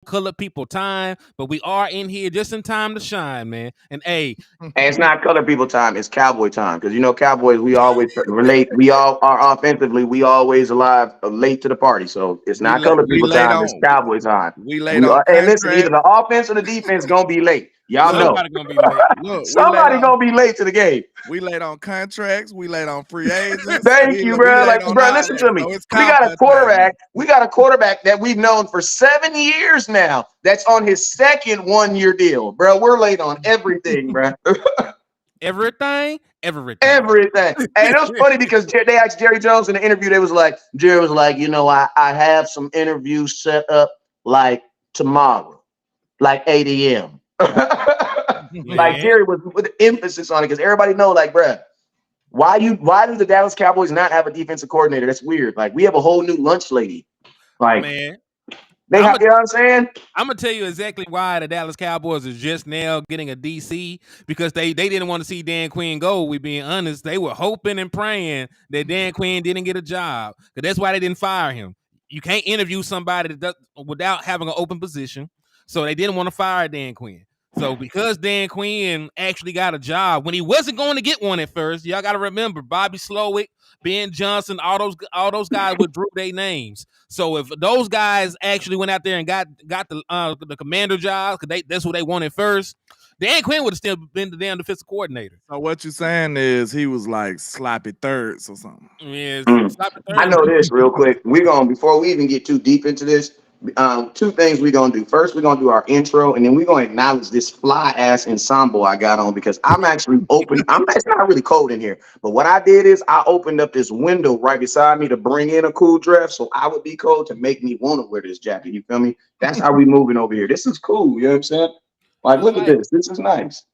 colored people time, but we are in here just in time to shine, man. And hey, And it's not color people time, it's Cowboy time. Because you know, Cowboys, we always relate. We all are offensively, we always alive late to the party. So it's not color we people late time, it's on Cowboy time. we late We on are, hey, listen, either contract. the offense or the defense gonna be late. Y'all Look, know. somebody gonna be late. look, Somebody gonna be late to the game. we late on contracts, we late on free agents, Thank you, we bro. late Like, on bro, all listen that. to me. So it's We got a Cowboy time now. quarterback. We got a quarterback that we've known for 7 years now. That's on his second 1 year deal, bro. We're late on everything, bro. Everything. Everything. And it was funny because they asked Jerry Jones in the interview. Jerry was like, I have some interviews set up like tomorrow, like 8 a.m. Like Man, Jerry was with emphasis on it because everybody know, like, bruh, why do the Dallas Cowboys not have a defensive coordinator? That's weird. Like, we have a whole new lunch lady. Like, man. they I'm have, you know what I'm saying? gonna tell you exactly why the Dallas Cowboys is just now getting a DC because they didn't want to see Dan Quinn go. We being honest, they were hoping and praying that Dan Quinn didn't get a job because that's why they didn't fire him. You can't interview somebody without having an open position, so they didn't want to fire Dan Quinn. So because Dan Quinn actually got a job when he wasn't going to get one at first, y'all got to remember Bobby Slowick, Ben Johnson, all those guys withdrew their names. So if those guys actually went out there and got the commander jobs, because that's what they wanted first, Dan Quinn would have still been the damn defensive coordinator. So what you saying is he was like sloppy thirds or something. Yeah, Mm. stop the I third. know this real quick. Before we even get too deep into this, two things we're gonna do. First, we're gonna do our intro, and then we're gonna acknowledge this fly ass ensemble I got on because I'm actually open. It's not really cold in here, but what I did is I opened up this window right beside me to bring in a cool draft, so I would be cold to make me want to wear this jacket. You feel me? That's how we moving over here. This is cool. You know what I'm saying? Like, I look at like this. This is nice.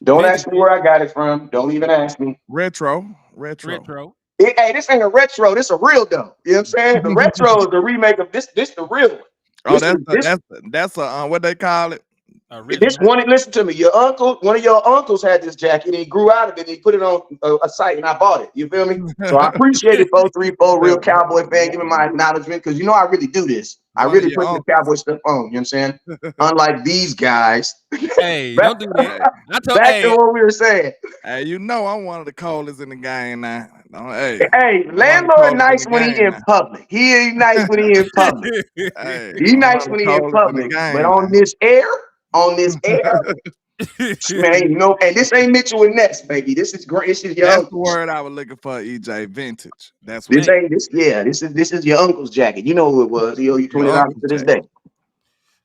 Don't vintage ask me where I got it from. Don't even ask me. Retro. retro. Hey, this ain't a retro. This a real though. You know what I'm saying? The retro is the remake of this. This the real one. Oh, This that's a what they call it. this Original. one. Listen to me. One of your uncles had this jacket, and he grew out of it. And he put it on a site, and I bought it. You feel me? So I appreciate it, 434 real Cowboy fan. Give me my acknowledgement because I really do this. I One of really your put the uncles. Cowboy stuff on. You know what I'm saying? Unlike these guys. Hey, back, don't do that. Hey, I told back to hey, what we were saying. hey, I'm one of the coldest in the game now. Hey, Hey, I'm one of the landlord coldest in nice the when he game in now. public. He ain't nice when he in public. Hey, He I'm one nice of the when he in coldest in the public, but game on now. this air, man, and this ain't Mitchell and Ness, baby. This is great. This is your That's the uncle's. word I was looking for, EJ. Vintage. That's what This it man, ain't this. Yeah, this is your uncle's jacket. You know who it was. He owe you is. Your $20 uncle's to this jacket. day.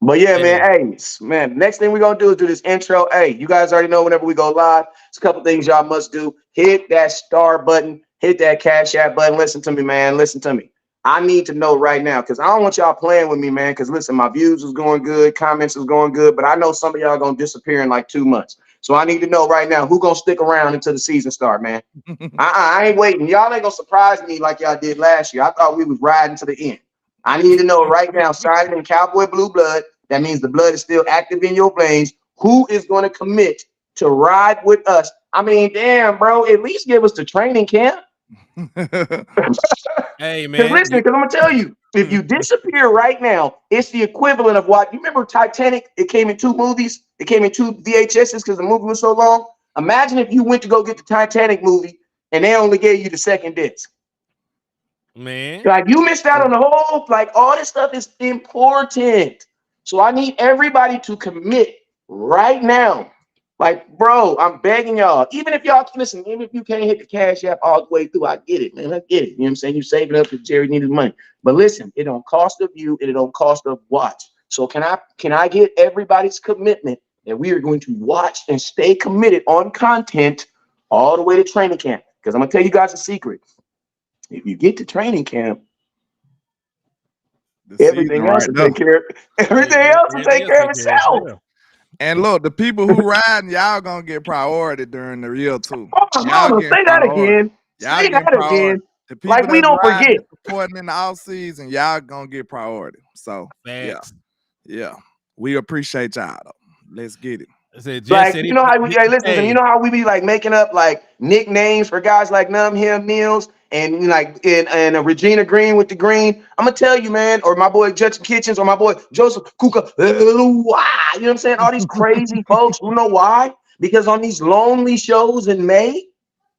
But yeah, man. hey, Hey, man. Next thing we're gonna do is do this intro. Hey, you guys already know whenever we go live, it's a couple things y'all must do. Hit that star button. Hit that Cash App button. Listen to me, man. Listen to me. I need to know right now because I don't want y'all playing with me, man. Because listen, my views is going good, comments is going good, but I know some of y'all gonna disappear in like 2 months. So I need to know right now who gonna stick around until the season start, man. I ain't waiting. Y'all ain't gonna surprise me like y'all did last year. I thought we was riding to the end. I need to know right now, signing in Cowboy blue blood. That means the blood is still active in your veins. Who is going to commit to ride with us? I mean, damn, bro. At least give us the training camp. hey, Because man. listen, because I'm gonna tell you, if you disappear right now, it's the equivalent of what you remember Titanic. It came in two movies. It came in two VHSs because the movie was so long. Imagine if you went to go get the Titanic movie and they only gave you the second disc. Man, Like you missed out on the whole. Like all this stuff is important. So I need everybody to commit right now. Like, bro, I'm begging y'all. Even if y'all listen, even if you can't hit the Cash App all the way through, I get it, man. I get it. You know what I'm saying? You saving up because Jerry needed money. But listen, it don't cost of you and it don't cost of watch. So can I get everybody's commitment that we are going to watch and stay committed on content all the way to training camp? Because I'm gonna tell you guys a secret. If you get to training camp, The season everything else right will there. take care of yeah, everything else will everything take else care of take care of itself. itself. And look, the people who riding, y'all gonna get priority during the year too. Oh my Y'all mama, getting say that priority. again. Y'all Say getting that priority. again. The people Like we that's don't riding forget. and supporting in the off season, y'all gonna get priority. So yeah, Facts. yeah. We appreciate y'all though. Let's get it. I said, Jess Like, said you know how we, hey, listen, you hey, know how we be like making up like nicknames for guys like Numb Him Mills and like and Regina Green with the green. I'm gonna tell you, man, or my boy Judson Kitchens or my boy Joseph Kuka. You know what I'm saying? All these crazy folks. You know why? Because on these lonely shows in May,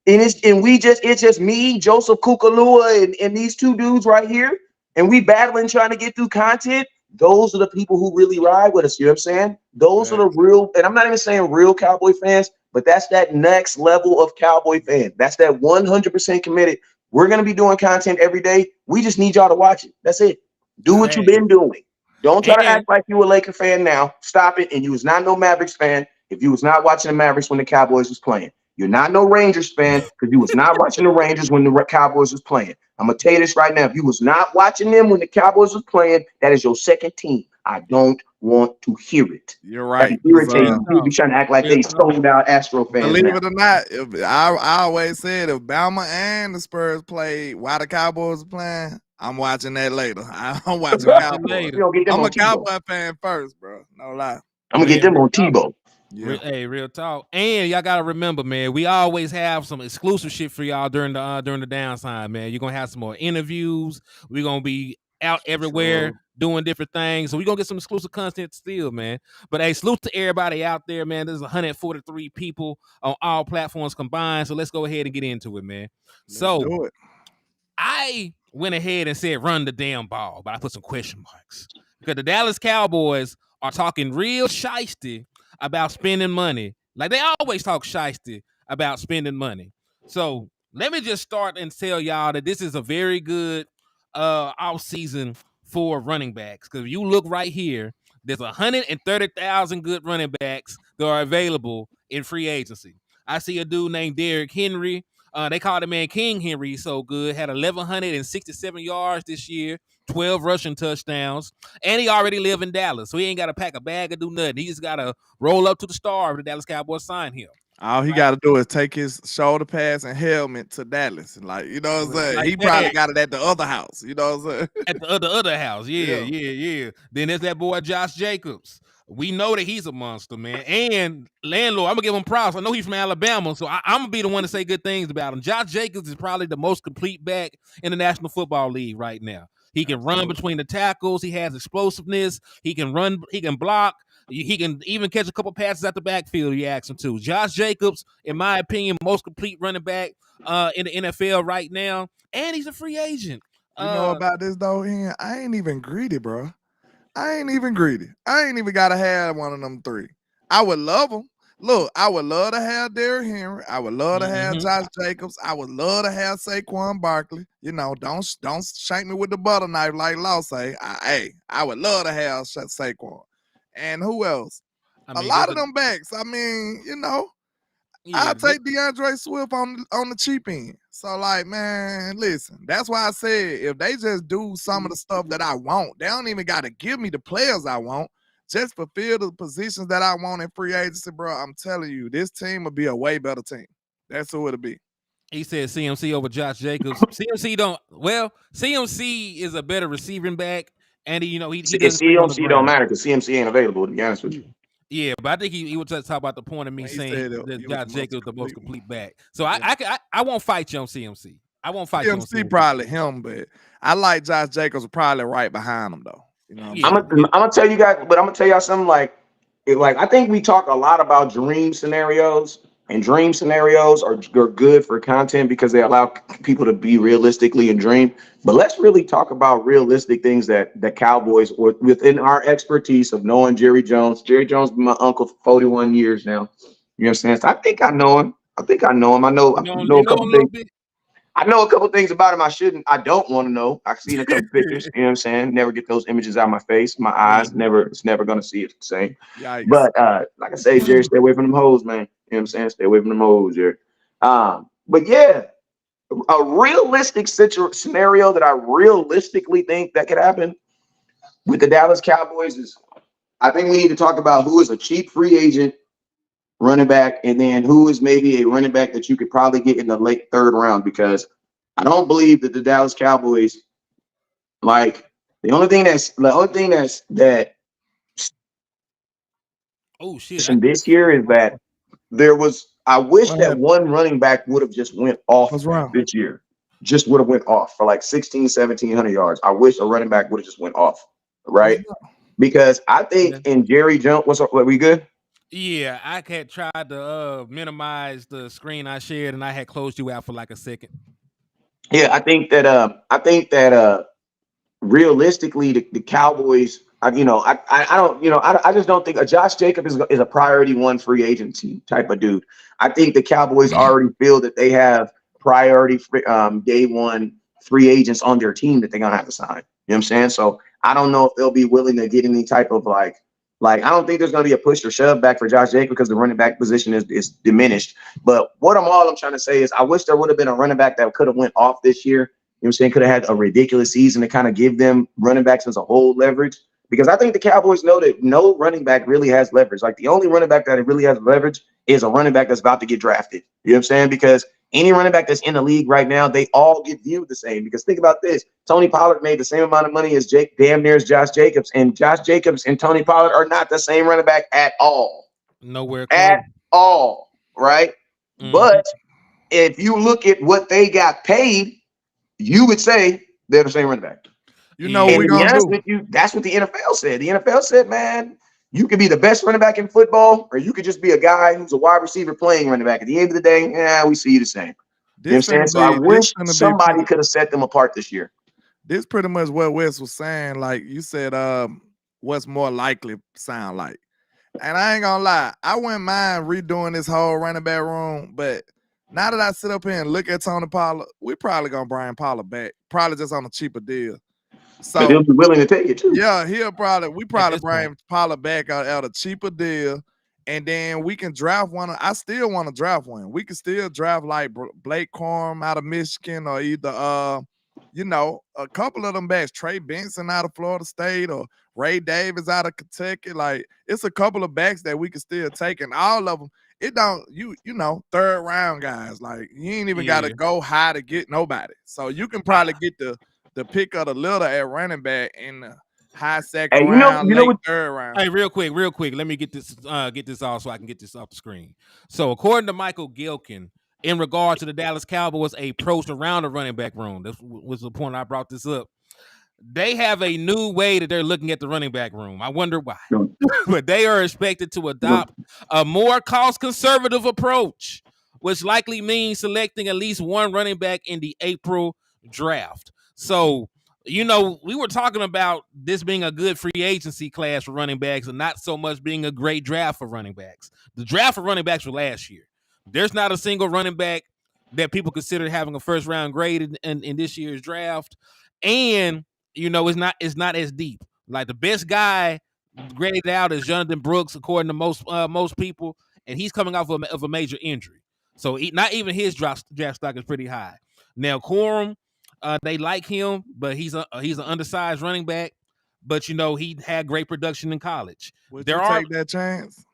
it's just me, Joseph Kukalua, and these two dudes right here, and we battling trying to get through content. Those are the people who really ride with us. You know what I'm saying? Those are the real, and I'm not even saying real Cowboy fans, but that's that next level of Cowboy fan. That's that 100% committed. We're gonna be doing content every day. We just need y'all to watch it. That's it. Do what you've hey, been doing. Don't try to and act like you a Laker fan now. Stop it. And you was not no Mavericks fan if you was not watching the Mavericks when the Cowboys was playing. You're not no Rangers fan because you was not watching the Rangers when the Cowboys was playing. I'm gonna tell you this right now. If you was not watching them when the Cowboys was playing, that is your second team. I don't want to hear it. You're That's right. real irritating. People be talk. trying to act like Real they talk. sold out Astro fans Believe now. it or not, I always said if Bama and the Spurs played while the Cowboys are playing, I'm watching that later. I'm watching Watch it Cowboys. We later. gonna get them I'm on a Tebow. Cowboy fan first, bro. No lie. I'm gonna get Man, them real on talk. Tebow. Yeah. Hey, real talk. And y'all gotta remember, man, we always have some exclusive shit for y'all during the downside, man. You're gonna have some more interviews. We're gonna be out everywhere Sure. doing different things. So we're gonna get some exclusive content still, man. But hey, salute to everybody out there, man. There's 143 people on all platforms combined. So let's go ahead and get into it, man. Let's So do it. I went ahead and said run the damn ball, but I put some question marks because the Dallas Cowboys are talking real shiesty about spending money. Like they always talk shiesty about spending money. So let me just start and tell y'all that this is a very good off season for running backs. Because you look right here, there's 130,000 good running backs that are available in free agency. I see a dude named Derrick Henry. They called him man King Henry. He's so good. Had 1,167 yards this year, 12 rushing touchdowns, and he already live in Dallas, so he ain't got to pack a bag or do nothing. He just got to roll up to the star of the Dallas Cowboys sign him. All he Right? got to do is take his shoulder pads and helmet to Dallas. And like, you know what I'm saying? Like He probably that. got it at the other house. You know what I'm saying? At the other house. Yeah. Then there's that boy Josh Jacobs. We know that he's a monster, man. And LandLord, I'm gonna give him props. I know he's from Alabama, so I'm gonna be the one to say good things about him. Josh Jacobs is probably the most complete back in the National Football League right now. He can run between the tackles. He has explosiveness. He can run. He can block. He can even catch a couple passes at the backfield. You ask him to. Josh Jacobs, in my opinion, most complete running back in the NFL right now, and he's a free agent. You know about this though, Ian? I ain't even greedy, bro. I ain't even greedy. I ain't even gotta have one of them three. I would love them. Look, I would love to have Derrick Henry. I would love to have Josh Jacobs. I would love to have Saquon Barkley. You know, don't shank me with the butter knife like Law say. I would love to have Saquon. And who else? I A mean, lot of them backs. I mean, you know, I'll take DeAndre Swift on the cheap end. So, like, man, listen, that's why I said if they just do some of the stuff that I want, they don't even got to give me the players I want. Just fulfill the positions that I want in free agency, bro. I'm telling you, this team will be a way better team. That's who it'll be. He said CMC over Josh Jacobs. CMC is a better receiving back, and he doesn't stay on the CMC don't ground. matter because CMC ain't available, to be honest with you. Yeah, but I think he was just talking about the point of me When he saying said that he was Josh the most Jacobs the most complete one. complete back. So I won't fight you on CMC. I won't fight you on CMC CMC. probably him, but I like Josh Jacobs probably right behind him though. You know what I'm Yeah, saying? I'm gonna tell you guys, but I'm gonna tell y'all something like I think we talk a lot about dream scenarios, and dream scenarios are good for content because they allow people to be realistically and dream. But let's really talk about realistic things that the Cowboys, or within our expertise of knowing Jerry Jones. Jerry Jones been my uncle for 41 years now. You understand? So I think I know him. I know you know a him a couple little things. bit. I know a couple things about him I don't want to know. I've seen a couple pictures, you know what I'm saying? Never get those images out of my face. My eyes it's never gonna see it the same. Yikes. But like I say, Jerry, stay away from them hoes, man. You know what I'm saying? Stay away from them hoes, Jerry. But yeah, a realistic scenario that I realistically think that could happen with the Dallas Cowboys is I think we need to talk about who is a cheap free agent running back, and then who is maybe a running back that you could probably get in the late third round, because I don't believe that the Dallas Cowboys, like the only thing that Oh shit! This year is that I wish What that happened? one running back would have just went off What's wrong? this year. Just would have went off for like 16, 1700 yards. I wish a running back would have just went off, What's right? wrong? Because I think Yeah. in Jerry Jones, what's up? Are we good? Yeah, I had tried to minimize the screen I shared, and I had closed you out for like a second. Yeah, I think that realistically, the Cowboys, I don't, I just don't think Josh Jacobs is a priority one free agency type of dude. I think the Cowboys already feel that they have priority day one free agents on their team that they're gonna have to sign. You know what I'm saying? So I don't know if they'll be willing to get any type of like I don't think there's gonna be a push or shove back for Josh Jacobs because the running back position is diminished. But all I'm trying to say is I wish there would have been a running back that could have went off this year. You know what I'm saying? Could have had a ridiculous season to kind of give them running backs as a whole leverage. Because I think the Cowboys know that no running back really has leverage. Like the only running back that really has leverage is a running back that's about to get drafted. You know what I'm saying? Because any running back that's in the league right now, they all get viewed the same. Because think about this: Tony Pollard made the same amount of money as damn near as Josh Jacobs, and Josh Jacobs and Tony Pollard are not the same running back at all. Nowhere At close. all, right? Mhm. But if you look at what they got paid, you would say they're the same running back. You know what And we Yeah. to be gonna honest do? with you, that's what the NFL said. The NFL said, man, you could be the best running back in football, or you could just be a guy who's a wide receiver playing running back. At the end of the day, yeah, we see you the same. You know what I'm This saying? finna So I be this wish finna be somebody pretty. could have set them apart this year. This pretty much what Wes was saying. Like you said, what's more likely sound like. And I ain't gonna lie, I wouldn't mind redoing this whole running back room, but now that I sit up here and look at Tony Pollard, we probably gonna bring Pollard back, probably just on a cheaper deal. But they'll So be willing to take it too. yeah, we At probably this point, bring Pollard back out a cheaper deal, and then we can draft one. I still want to draft one. We can still draft like Blake Corum out of Michigan, or either a couple of them backs, Trey Benson out of Florida State, or Ray Davis out of Kentucky. Like it's a couple of backs that we can still take, and all of them. It don't third round guys. Like you ain't even got to yeah. go high to get nobody. So you can probably get the pick of the litter at running back in the high second Hey, round, you know late what? third round. Hey, real quick. Let me get this off so I can get this off the screen. So, according to Michael Gilkin, in regard to the Dallas Cowboys approach around the running back room, this was the point I brought this up. They have a new way that they're looking at the running back room. I wonder why, but they are expected to adopt a more cost-conservative approach, which likely means selecting at least one running back in the April draft. So, we were talking about this being a good free agency class for running backs and not so much being a great draft for running backs. The draft for running backs was last year. There's not a single running back that people consider having a first round grade in this year's draft. And it's not as deep. Like the best guy graded out is Jonathan Brooks, according to most people, and he's coming off of a major injury. So not even his draft stock is pretty high. Now Corum, they like him, but he's an undersized running back. But he had great production in college. Would There you are take that chance?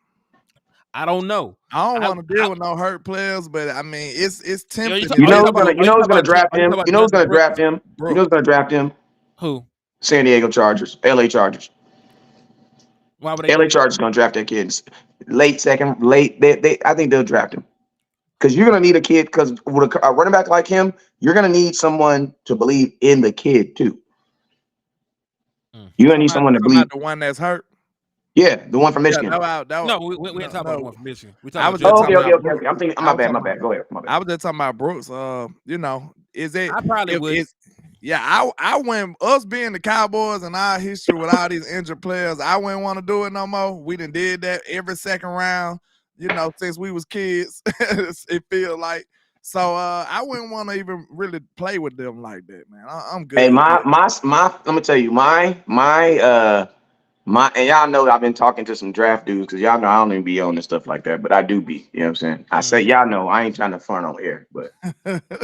I don't know. I don't I, want to deal with no hurt players, but I mean, it's tempting. You are you know talking who's about? gonna Are you talking about? draft Are you him? talking about You know who's Jonathan gonna Brooks? draft him? You know who's Brooks. gonna draft him? Who? San Diego Chargers, LA Chargers. Why would they LA do that? Chargers gonna draft that kid late second, late. I think they'll draft him because you're gonna need a kid. Because with a running back like him, you're gonna need someone to believe in the kid too. You're gonna need someone to Talking believe. about the one that's hurt. Yeah, the one from Yeah, Michigan. No, we ain't talking about the no. one from Michigan. We I talking was about just Oh, Jonathan okay, talking okay, Brooks. about okay, Brooks. okay. I'm thinking. I My was bad, talking my about. bad. Go ahead, my bad. I was just talking about Brooks. Is it? I probably If would. it's yeah, I went us being the Cowboys and our history with all these injured players, I wouldn't want to do it no more. We done did that every second round, since we was kids. It feels like so. I wouldn't want to even really play with them like that, man. I'm Hey, good. let me tell you, my, and y'all know I've been talking to some draft dudes because y'all know I don't even be on and stuff like that, but I do be, you know what I'm saying? I say, y'all know, I ain't trying to front on air, but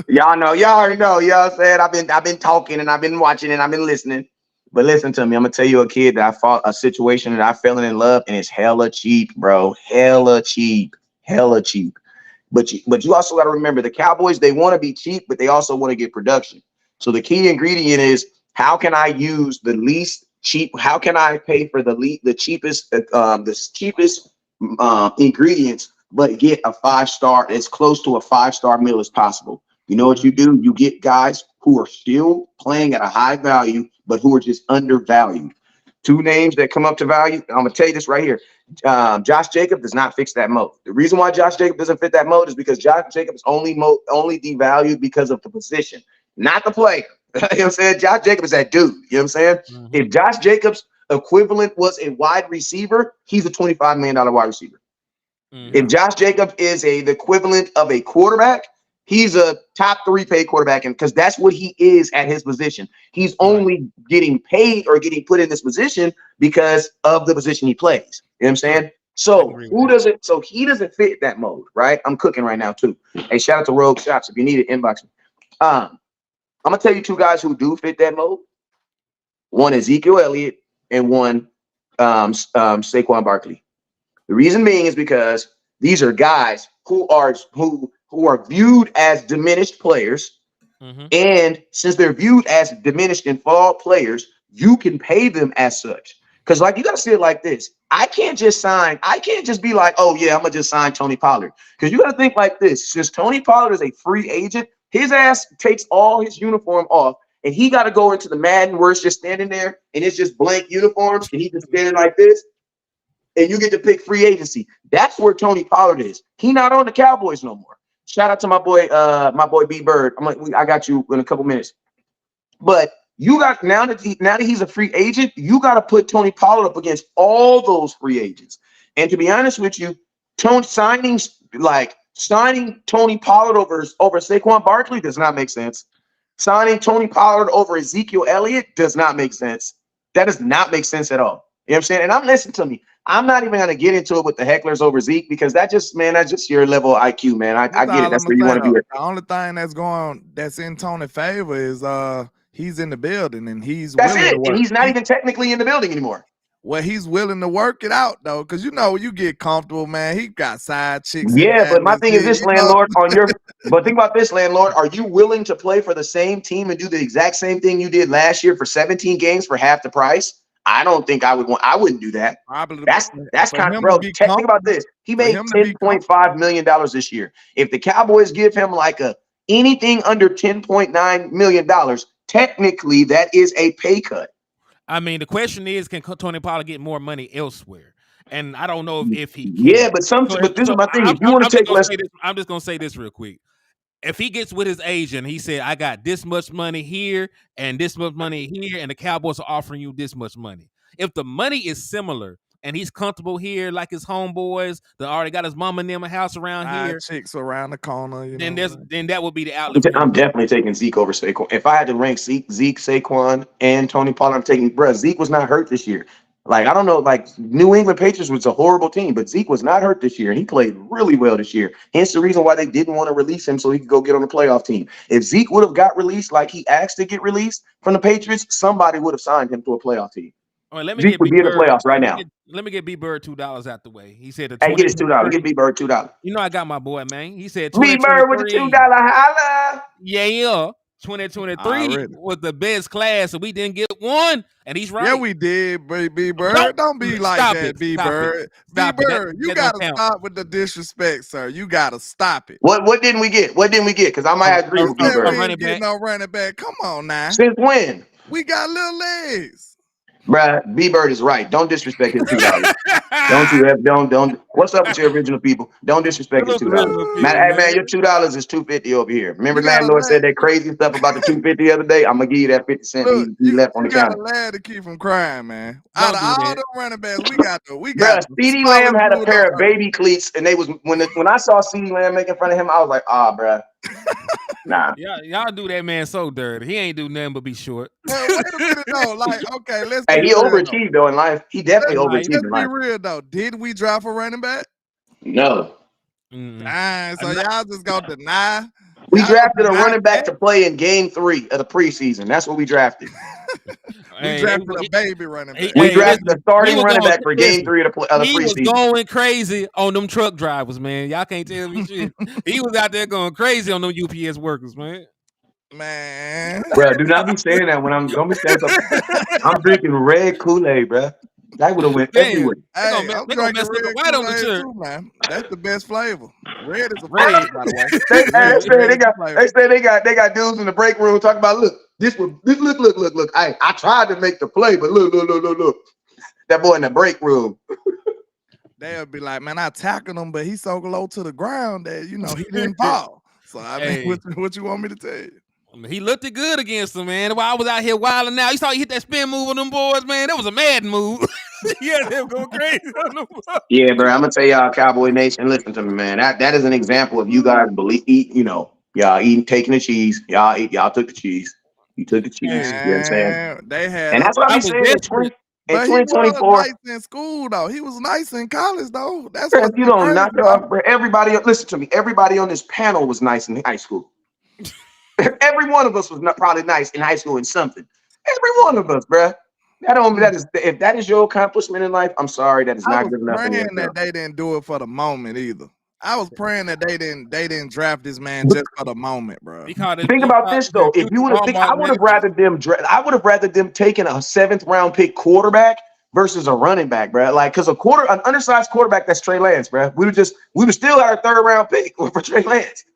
y'all know, y'all already know, you know what I'm saying? I've been talking and I've been watching and I've been listening. But listen to me, I'm gonna tell you a kid that I fought a situation that I fell in love and it's hella cheap, bro. Hella cheap, hella cheap. But you also got to remember the Cowboys, they want to be cheap, but they also want to get production. So the key ingredient is how can I use the least cheap? How can I pay for the cheapest ingredients, but get a 5-star as close to a 5-star meal as possible. You know what you do? You get guys who are still playing at a high value, but who are just undervalued. Two names that come up to value. I'm gonna tell you this right here. Josh Jacobs does not fix that mode. The reason why Josh Jacobs doesn't fit that mode is because Josh Jacobs only devalued because of the position, not the player. You know what I'm saying? Josh Jacobs is that dude. You know what I'm saying? If Josh Jacobs equivalent was a wide receiver, he's a $25 million wide receiver. If Josh Jacobs is the equivalent of a quarterback, he's a top 3 paid quarterback, and because that's what he is at his position. He's only getting paid or getting put in this position because of the position he plays. You know what I'm saying? So he doesn't fit that mode, right? I'm cooking right now too. Hey, shout out to Rogue Shops. If you need it, inbox me. I'm gonna tell you two guys who do fit that mode. One Ezekiel Elliott and one Saquon Barkley. The reason being is because these are guys who are viewed as diminished players. And since they're viewed as diminished and flawed players, you can pay them as such. Because like you got to see it like this. I can't just be like, oh yeah, I'm gonna just sign Tony Pollard. Because you got to think like this. Since Tony Pollard is a free agent, his ass takes all his uniform off, and he got to go into the Madden where it's just standing there and it's just blank uniforms, and he's just standing like this. And you get to pick free agency. That's where Tony Pollard is. He not on the Cowboys no more. Shout out to my boy B Bird. I got you in a couple minutes. But you got now that he's a free agent, you got to put Tony Pollard up against all those free agents. And to be honest with you, signing Tony Pollard over Saquon Barkley does not make sense. Signing Tony Pollard over Ezekiel Elliott does not make sense. That does not make sense at all. You know what I'm saying? And listen to me. I'm not even going to get into it with the hecklers over Zeke because that's just your level of IQ, man. I get it. That's where you want to be. The only thing that's in Tony's favor is he's in the building and he's and he's not even technically in the building anymore. Well, he's willing to work it out though, because you get comfortable, man. He got side chicks. Yeah, but my thing is this, landlord. But think about this, landlord. Are you willing to play for the same team and do the exact same thing you did last year for 17 games for half the price? I don't think I wouldn't do that. That's kind of, bro. Think about this. He made $10.5 million this year. If the Cowboys give him anything under $10.9 million, technically that is a pay cut. I mean, the question is, can Tony Pollard get more money elsewhere? And I don't know if he can. Yeah, but this is my thing. If you want to take less, I'm just gonna say this real quick. If he gets with his agent, he said, I got this much money here and this much money here, and the Cowboys are offering you this much money. If the money is similar and he's comfortable here, like his homeboys that already got his mama and them a house around here, chicks around the corner, then that would be the outlet. I'm definitely taking Zeke over Saquon. If I had to rank Zeke, Saquon, and Tony Pollard, I'm taking, Zeke was not hurt this year. I don't know, New England Patriots was a horrible team, but Zeke was not hurt this year, and he played really well this year. Hence the reason why they didn't want to release him so he could go get on the playoff team. If Zeke would have got released like he asked to get released from the Patriots, somebody would have signed him to a playoff team. All right, Zeke would be in the playoffs right now. Let me get B Bird $2 out the way. He said, "Hey, get his $2. Get B Bird $2." You know I got my boy, man. He said, "B Bird with the $2 holla." Yeah. 2023 was the best class, and we didn't get one. And he's right. Yeah, we did, B Bird. Don't be like that, B Bird. B Bird, you gotta stop with the disrespect, sir. You gotta stop it. What didn't we get? Because I might agree with B Bird. No running back. Come on now. Since when? We got little legs. Bruh, B Bird is right. Don't disrespect his $2. Don't. What's up with your original people? Don't disrespect his $2. Man, your $2 is $2.50 over here. Remember, LandLord said that crazy stuff about the $2.50 the other day. I'm gonna give you that 50 cents. He left on the counter. You got a lad to keep from crying, man. Out of all the running backs, we got. CeeDee Lamb had a pair of baby cleats, and they was when I saw CeeDee Lamb making fun of him, I was like, bruh. Nah. Y'all do that man so dirty. He ain't do nothing but be short. Wait a minute though. Let's Hey, he overachieved though in life. He definitely overachieved in life. Let's be real though. Did we draft a running back? No. Dang, so y'all just gonna deny. We drafted a running back to play in game 3 of the preseason. That's what we drafted. We drafted a baby running back. We drafted a starting running back for game 3 of the preseason. He was going crazy on them truck drivers, man. Y'all can't tell me shit. He was out there going crazy on them UPS workers, man. Man. Bro, do not be saying that when I'm going to be saying something. I'm drinking red Kool-Aid, bro. That would have went Damn. everywhere. Hey, I'm They gonna drinking mess up the red white on the Kool-Aid shirt. too, man. That's the best flavor. Red is a Red. flavor, by the way. They Red is a flavor. they got dudes in the break room talking about look. Look. I tried to make the play, but look. That boy in the break room. They'll be like, man, I tackled him, but he's so low to the ground that he didn't fall. So I mean, Hey. what you want me to tell you? He looked it good against him, man. While I was out here wilding out, you saw he hit that spin move on them boys, man. That was a Madden move. Yeah, they were going crazy on them boys. Yeah, bro. I'm gonna tell y'all, Cowboy Nation, listen to me, man. That is an example of you guys y'all eating, taking the cheese. Y'all took the cheese. You took the cheese. Hey. You know what I'm saying? Man, they had And that's what I I'm was saying. desperate. In but he was 2024, nice in school, though. He was nice in college, though. That's bro, what's if you so don't crazy, knock it off, bro, everybody, listen to me. Everybody on this panel was nice in high school. Every one of us was not probably nice in high school in something. Every one of us, bro. If that is your accomplishment in life, I'm sorry, that is I not was good enough in the praying that NFL. they didn't do it for the moment either. I was praying that they didn't draft this man just for the moment, bro. Think about this though. If you would have, I would have rather them taking a 7th round pick quarterback versus a running back, bro. Like, because an undersized quarterback, that's Trey Lance, bro. We would still have our 3rd round pick for Trey Lance.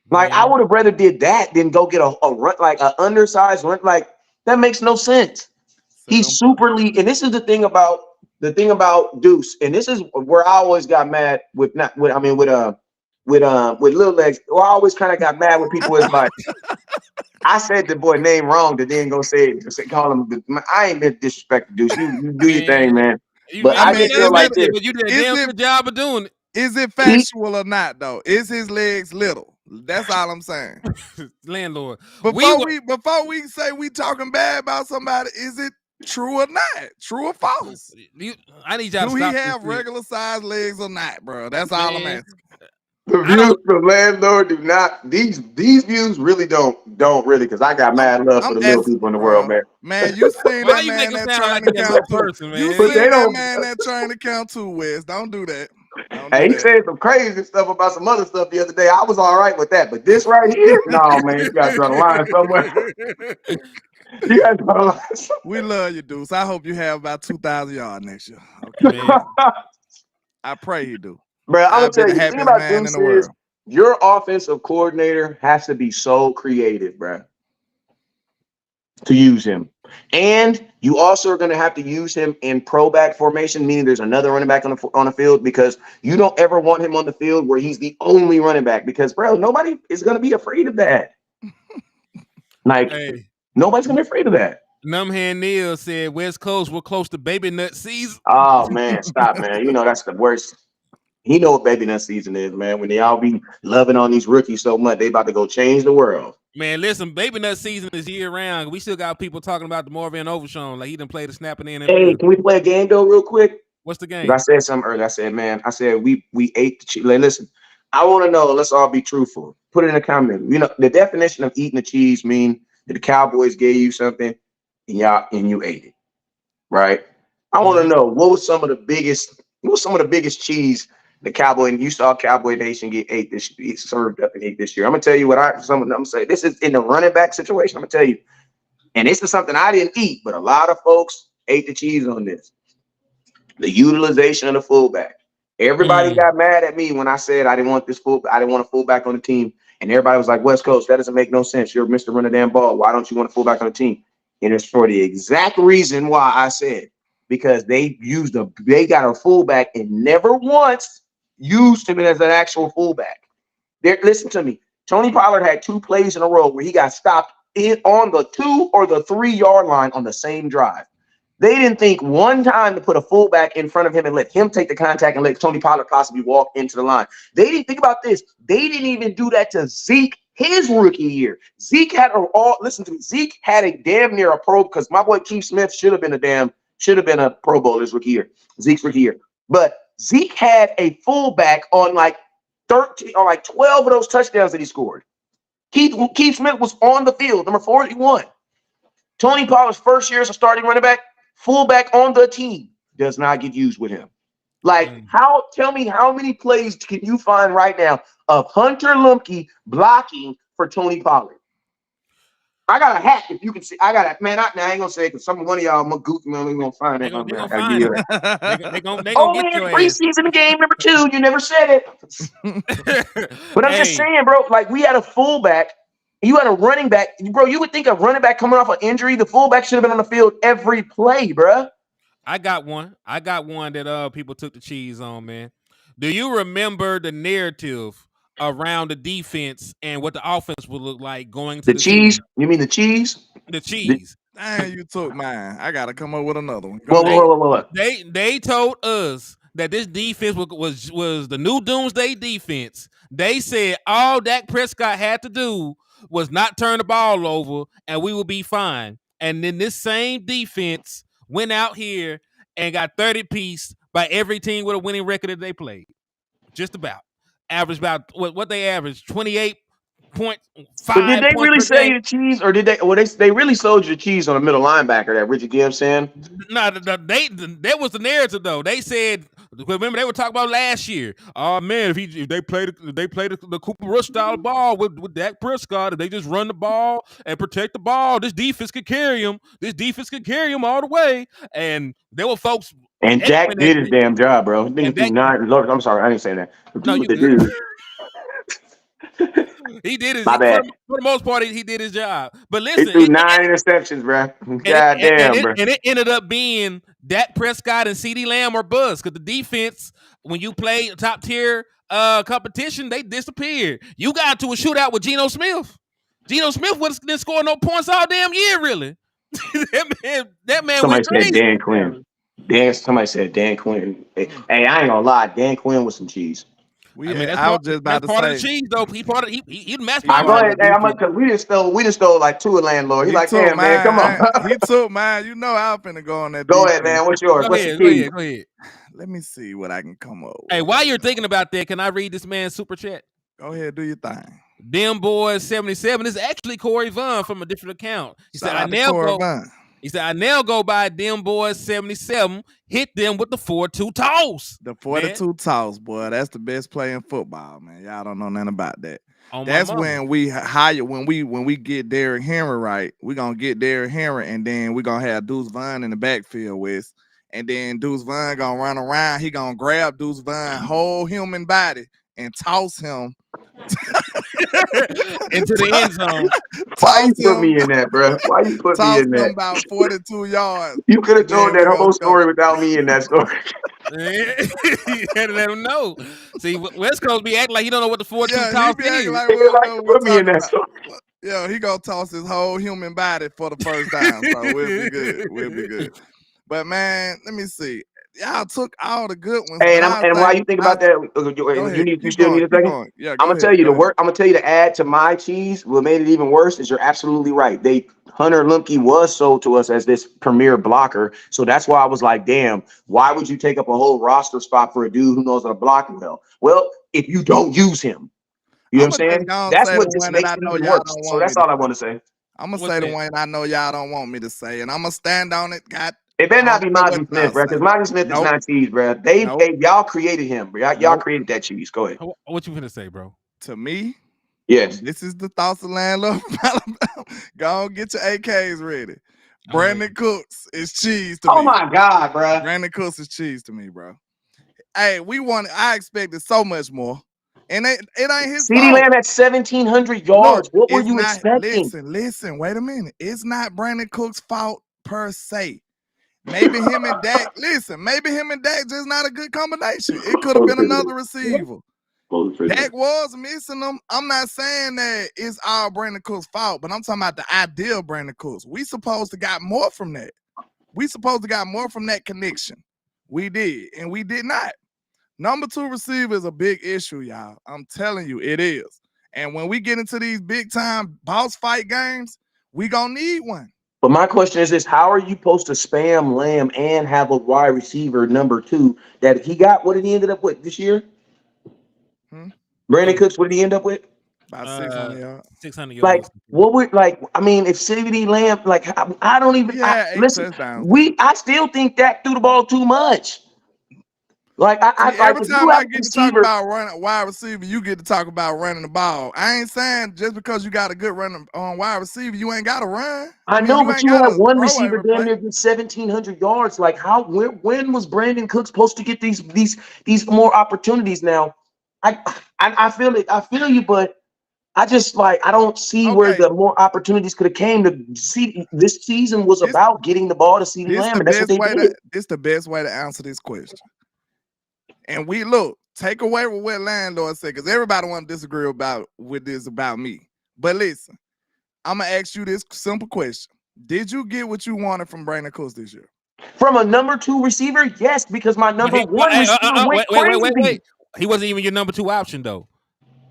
Like, I would have rather did that than go get a run, like an undersized run. Like, that makes no sense. He's super league, and this is the thing about Deuce, and this is where I always got mad with Lil Legs. Well, I always kind of got mad when people was like, I said the boy name wrong, but then go call him. I ain't meant to disrespect Deuce. You do your thing, man. But I just feel like this. But you did a damn good job of doing it. Is it factual or not, though? Is his legs little? That's all I'm saying. LandLord. Before we say we talking bad about somebody, is it true or not? True or false? I need y'all to Do he stop have regular sized legs or not, bro? That's all I'm asking. The views from LandLord do not. These views really don't really, because I got mad love for the little people in the world, man. Man, you seen Why that you man make him that sound trying like to that count little too. person, man? You But seen they that don't- man that trying to count too, Wes. Don't do that. Hey, he said some crazy stuff about some other stuff the other day. I was all right with that, but this right here, no, man, you gotta draw the line somewhere. You gotta draw the line somewhere. We love you, Deuce. I hope you have about 2,000 yards next year. Okay, Man. I pray you do. Bro, I'm I'll gonna be tell the you, the thing happiest about man in Deuce the world. is your offensive coordinator has to be so creative, bro, to use him. And you also are going to have to use him in pro back formation, meaning there's another running back on the field, because you don't ever want him on the field where he's the only running back, because, bro, nobody is going to be afraid of that. Like, nobody's going to be afraid of that. Numbhand Neil said West Coast, we're close to baby nut season. Oh, man, stop, man. You know that's the worst. He know what baby nut season is, man. When they all be loving on these rookies so much, they about to go change the world. Man, listen, baby nut season is year round. We still got people talking about the Marvin Overshown, like he done played the snapping in. Hey, can we play a game though, real quick? What's the game? I said something earlier. I said, we ate the cheese. Like, listen, I want to know. Let's all be truthful. Put it in the comment. You know, the definition of eating the cheese mean that the Cowboys gave you something and you ate it, right? I want to know what was some of the biggest cheese the Cowboy, and you saw Cowboy Nation get served up and ate this year. I'm gonna tell you what I'm gonna say. This is in the running back situation. I'm gonna tell you, and this is something I didn't eat, but a lot of folks ate the cheese on this. The utilization of the fullback. Everybody got mad at me when I said I didn't want a fullback on the team, and everybody was like, "West Coast, that doesn't make no sense. You're Mr. Run the damn ball. Why don't you want a fullback on the team?" And it's for the exact reason why I said, because they got a fullback and never once used him as an actual fullback. Listen to me. Tony Pollard had 2 plays in a row where he got stopped on the 2 or the 3 yard line on the same drive. They didn't think one time to put a fullback in front of him and let him take the contact and let Tony Pollard possibly walk into the line. They didn't think about this. They didn't even do that to Zeke his rookie year. Zeke had a damn near a pro, because my boy Keith Smith should have been a Pro Bowl his rookie year, Zeke's rookie year. But Zeke had a fullback on like 13 or like 12 of those touchdowns that he scored. Keith Smith was on the field, number 41. Tony Pollard's first year as a starting running back, fullback on the team, does not get used with him. Like, tell me how many plays can you find right now of Hunter Lumpke blocking for Tony Pollard? I got a hat. If you can see, I got a man. I ain't gonna say because one of y'all, I'm a goofy man. We gonna find They that. gonna, they Man, I gonna gotta give find you it. that. They gonna Oh get man, your ass. preseason game number 2. You never said it. But I'm just Hey, saying, bro. Like we had a fullback. You had a running back, bro. You would think a running back coming off an injury, the fullback should have been on the field every play, bro. I got one that people took the cheese on, man. Do you remember the narrative around the defense and what the offense would look like going to The the cheese? season? You mean the cheese? The The, cheese. Dang, you took mine. I gotta come up with another one. Go whoa, whoa, ahead. whoa, whoa, whoa, whoa. They told us that this defense was the new doomsday defense. They said all Dak Prescott had to do was not turn the ball over and we will be fine. And then this same defense went out here and got 30 piece by every team with a winning record that they played. Just about. Average about what they averaged, 28.5 But did they points really per sell game. you the cheese, or did they? Well, they really sold you the cheese on the middle linebacker that Richard Gibbs saying. No, that was the narrative though. They said, remember they were talking about last year. Oh man, if they play the Cooper Rush style ball with Dak Prescott, if they just run the ball and protect the ball, this defense could carry him. This defense could carry him all the way. And there were folks And echoing Dak that did his shit. damn job, bro. Nigga And threw Dak, 9. Lord, I'm sorry, I didn't say that. no, Do you what they good. do. He did his My for bad. the most part. He did his job. But He listen, threw 9 interceptions, bro. God damn, bro. it ended up being Dak Prescott and CeeDee Lamb or bust because the defense, when you play top tier competition, they disappeared. You got into a shootout with Geno Smith. Geno Smith didn't score no points all damn year, really. that man Somebody went said crazy. Dan Quinn. Somebody said Dan Quinn. Hey, I ain't gonna lie, Dan Quinn was some cheese. That's I was just that's about to part of the say cheese, though. He part of he the he I mastermind go part behind of ahead. the Hey, I'm defense. because we just stole like 2 of LandLord. He He like, took damn man, come on. mine. He took mine. You know I was finna go on that Go ahead, defense. man. What's yours? Go What's the ahead, go cheese? ahead, go ahead. Let me see what I can come up Hey, with. while you're thinking about that, can I read this man's super chat? Go ahead, do your thing. Them Boys 77 is actually Corey Vaughn from a different account. He said, Shout out to Corey Vaughn. I now go by Them Boys 77. Hit them with the 4-2 toss. The 42 toss, boy. That's the best play in football, man. Y'all don't know nothing about that. On That's my mama. when we hire when we get Derrick Henry right. We're gonna get Derrick Henry, and then we're gonna have Deuce Vaughn in the backfield with. And then Deuce Vaughn gonna run around. He gonna grab Deuce Vaughn whole human body and toss him into the end zone. Why you put me in that, bro? Why you put me toss in him that? about 42 yards. You could have told Then that we whole gonna go. story without me in that story. You had to let him know. See, West Coast be acting like he don't know what the 4-2 Yeah, he toss be is. acting like we don't know what Put we're me in talking that about. story. Yeah, he gonna toss his whole human body for the first time, so we'll be good. We'll be good. But man, let me see. Y'all took all the good ones. Hey, But and while you think about that, go ahead, you keep still going, need a keep second. going. Yeah, I'm gonna tell you I'm gonna tell you to add to my cheese. What made it even worse is you're absolutely right. Hunter Lumpke was sold to us as this premier blocker, so that's why I was like, damn, why would you take up a whole roster spot for a dude who knows how to block well? Well, if you don't use him, you know what I'm saying? That's what just makes it even worse. So that's all I want to say. I'm gonna say the one I know y'all don't want me to say, and I'm gonna stand on it. It better not be Mozzie Smith, bro, because Mozzie Smith is not cheese, bro. Y'all created him, bro. Y'all created that cheese. Go ahead. What you gonna say, bro? To me, yes. This is the thoughts of LandLord from Alabama. Go on, get your AKs ready. Brandon Cooks is cheese to me. Oh my God, bro. Brandon Cooks is cheese to me, bro. Hey, I expected so much more. And it ain't his fault. CeeDee Lamb had 1,700 yards. What were you expecting? Listen, wait a minute. It's not Brandon Cooks' fault per se. Maybe him and Dak, maybe him and Dak just not a good combination. It could have been another receiver. Dak was missing them. I'm not saying that it's all Brandon Cooks' fault, but I'm talking about the ideal Brandon Cooks. We supposed to got more from that. We supposed to got more from that connection. We did, and we did not. Number 2 receiver is a big issue, y'all. I'm telling you, it is. And when we get into these big time boss fight games, we gonna need one. But my question is this: how are you supposed to spam Lamb and have a wide receiver number 2 that he got? What did he ended up with this year? Brandon Cooks, what did he end up with? About 600 yards. 600 yards. Like, what would I mean, if CeeDee Lamb, like, I don't even listen. touchdowns. I still think Dak threw the ball too much. Like See, I like every if you time have I a get to talk receiver. about running wide receiver, you get to talk about running the ball. I ain't saying just because you got a good running on wide receiver, you ain't got to run. I I mean, know, you but ain't you got had to one throw receiver every damn play. near get 1,700 yards. Like how? When was Brandon Cook supposed to get these more opportunities? Now, I feel it. I feel you, but I just like I don't see where Okay, the more opportunities could have came. To see this season was this about getting the ball to CeeDee Lamb, and that's what they did. this the best way to answer this question. And we look, take away with what LandLord said, because everybody want to disagree with this about me. But listen, I'm gonna ask you this simple question: did you get what you wanted from Brandon Cooks this year? From a number 2 receiver, yes, because my But number 1 receiver went crazy. He wasn't even your number 2 option though.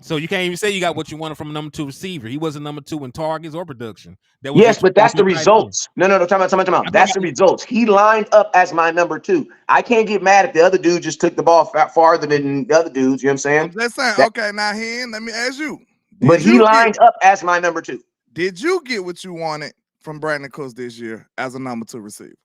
So you can't even say you got what you wanted from a number 2 receiver. He wasn't number 2 in targets or production. That was your Yes, but that's the 2 tight end. results. No, time out. I'm talking That's the about results. He lined up as my number 2. I can't get mad if the other dude just took the ball farther than the other dudes. You know what I'm saying? I'm just saying. That, Okay, now here, let me ask you: but he lined up as my number 2. Did you get what you wanted from Brandon Cooks this year as a number 2 receiver?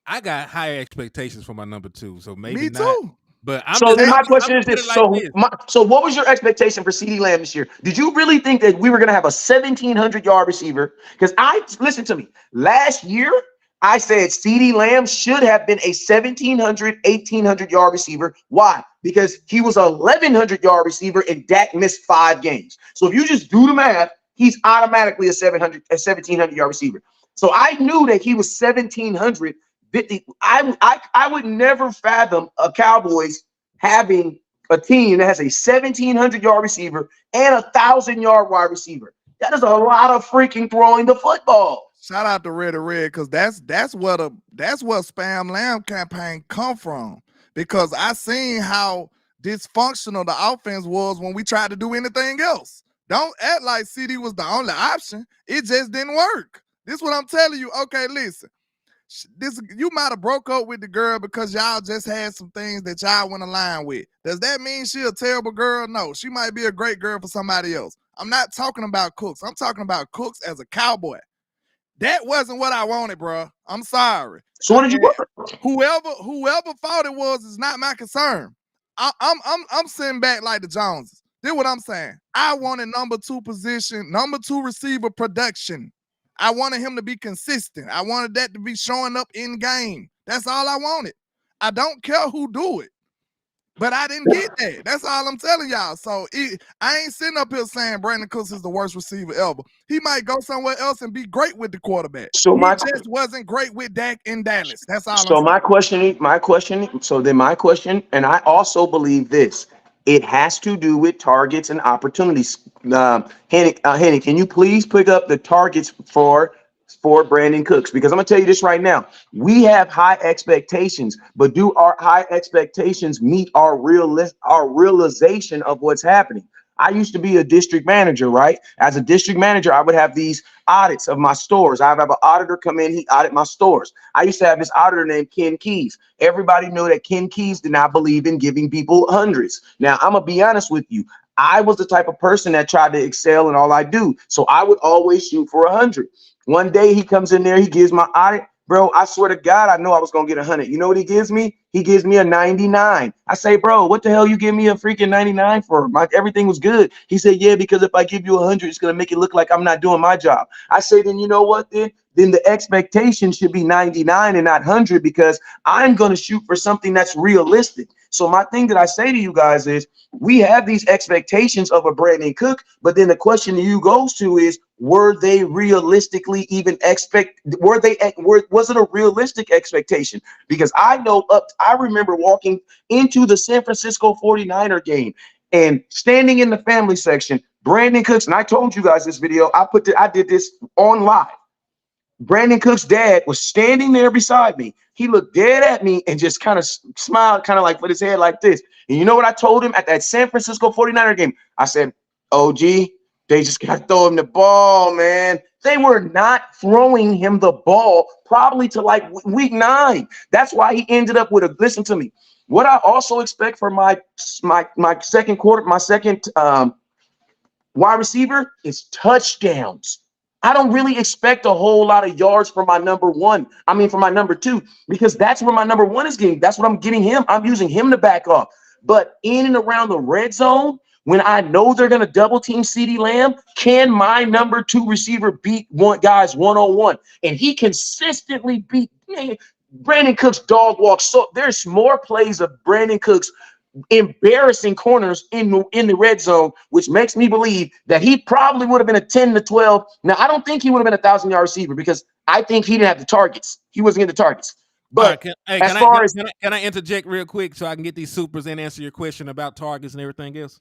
I got higher expectations for my number 2, so maybe Me not. too. But So then my question I'm is put it this. like this. So what was your expectation for CeeDee Lamb this year? Did you really think that we were going to have a 1,700-yard receiver? Because listen to me. Last year, I said CeeDee Lamb should have been a 1,700, 1,800-yard receiver. Why? Because he was a 1,100-yard receiver and Dak missed 5 games. So if you just do the math, he's automatically a 1,700-yard receiver. So I knew that he was 1,700. I would never fathom a Cowboys having a team that has a 1,700-yard receiver and a 1,000-yard wide receiver. That is a lot of freaking throwing the football. Shout out to Red because that's what Spam Lamb campaign come from. Because I seen how dysfunctional the offense was when we tried to do anything else. Don't act like CD was the only option. It just didn't work. This is what I'm telling you. Okay, listen. You might have broke up with the girl because y'all just had some things that y'all went aligned with. Does that mean she a terrible girl? No, she might be a great girl for somebody else. I'm not talking about Cooks. I'm talking about Cooks as a Cowboy. That wasn't what I wanted, bro. I'm sorry. So what did you want? Whoever thought it was is not my concern. I'm sitting back like the Joneses. This is what I'm saying. I wanted number 2 position, number 2 receiver production. I wanted him to be consistent. I wanted that to be showing up in game. That's all I wanted. I don't care who do it. But I didn't get that. That's all I'm telling y'all. So I ain't sitting up here saying Brandon Cooks is the worst receiver ever. He might go somewhere else and be great with the quarterback. So he just wasn't great with Dak in Dallas. That's all I'm saying. My question, and I also believe this. It has to do with targets and opportunities. Henny, can you please pick up the targets for Brandon Cooks? Because I'm gonna tell you this right now. We have high expectations, but do our high expectations meet our realization of what's happening? I used to be a district manager, right? As a district manager, I would have these audits of my stores. I would have an auditor come in, he audit my stores. I used to have this auditor named Ken Keys. Everybody knew that Ken Keys did not believe in giving people hundreds. Now, I'm gonna be honest with you. I was the type of person that tried to excel in all I do. So I would always shoot for 100. One day he comes in there, he gives my audit. Bro, I swear to God, I know I was going to get 100. You know what he gives me? He gives me a 99. I say, bro, what the hell you give me a freaking 99 for? Everything was good. He said, yeah, because if I give you 100, it's going to make it look like I'm not doing my job. I say, then you know what, then the expectation should be 99 and not 100 because I'm going to shoot for something that's realistic. So my thing that I say to you guys is we have these expectations of a Brandon Cook, but then the question to you goes to is, were they realistically even was it a realistic expectation? Because I remember walking into the San Francisco 49er game and standing in the family section, Brandon Cooks, and I told you guys this video, I did this on live. Brandon Cook's dad was standing there beside me. He looked dead at me and just kind of smiled, kind of like put his head like this. And you know what I told him at that San Francisco 49er game? I said, OG, they just got to throw him the ball, man. They were not throwing him the ball probably to like week 9. That's why he ended up with listen to me. What I also expect for my second quarter, my second wide receiver is touchdowns. I don't really expect a whole lot of yards from my number one. I mean, from my number two, because that's where my number one is getting. That's what I'm getting him. I'm using him to back off. But in and around the red zone, when I know they're going to double team CeeDee Lamb, can my number two receiver beat guys 1-on-1? And he consistently beat Brandon Cooks dog walk. So there's more plays of Brandon Cooks embarrassing corners in the red zone, which makes me believe that he probably would have been a 10 to 12. Now, I don't think he would have been a 1,000-yard receiver because I think he didn't have the targets. He wasn't getting the targets. But can I interject real quick so I can get these supers and answer your question about targets and everything else?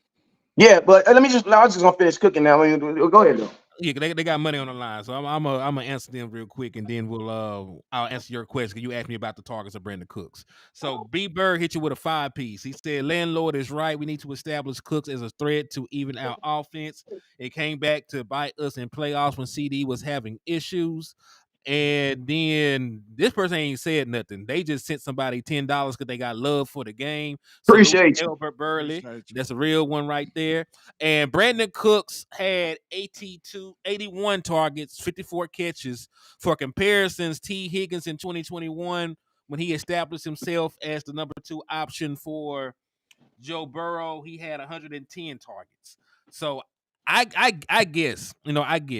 Yeah, but I was just gonna finish cooking now. Go ahead though. Yeah, they got money on the line, so I'm gonna answer them real quick, and then I'll answer your question. You asked me about the targets of Brandon Cooks. So B Bird hit you with a 5-piece. He said, "LandLord is right. We need to establish Cooks as a threat to even our offense. It came back to bite us in playoffs when CD was having issues." And then this person ain't said nothing. They just sent somebody $10 because they got love for the game. Appreciate you. Albert Burley. That's a real one right there. And Brandon Cooks had 81 targets, 54 catches. For comparisons, T. Higgins in 2021, when he established himself as the number 2 option for Joe Burrow, he had 110 targets. So I guess,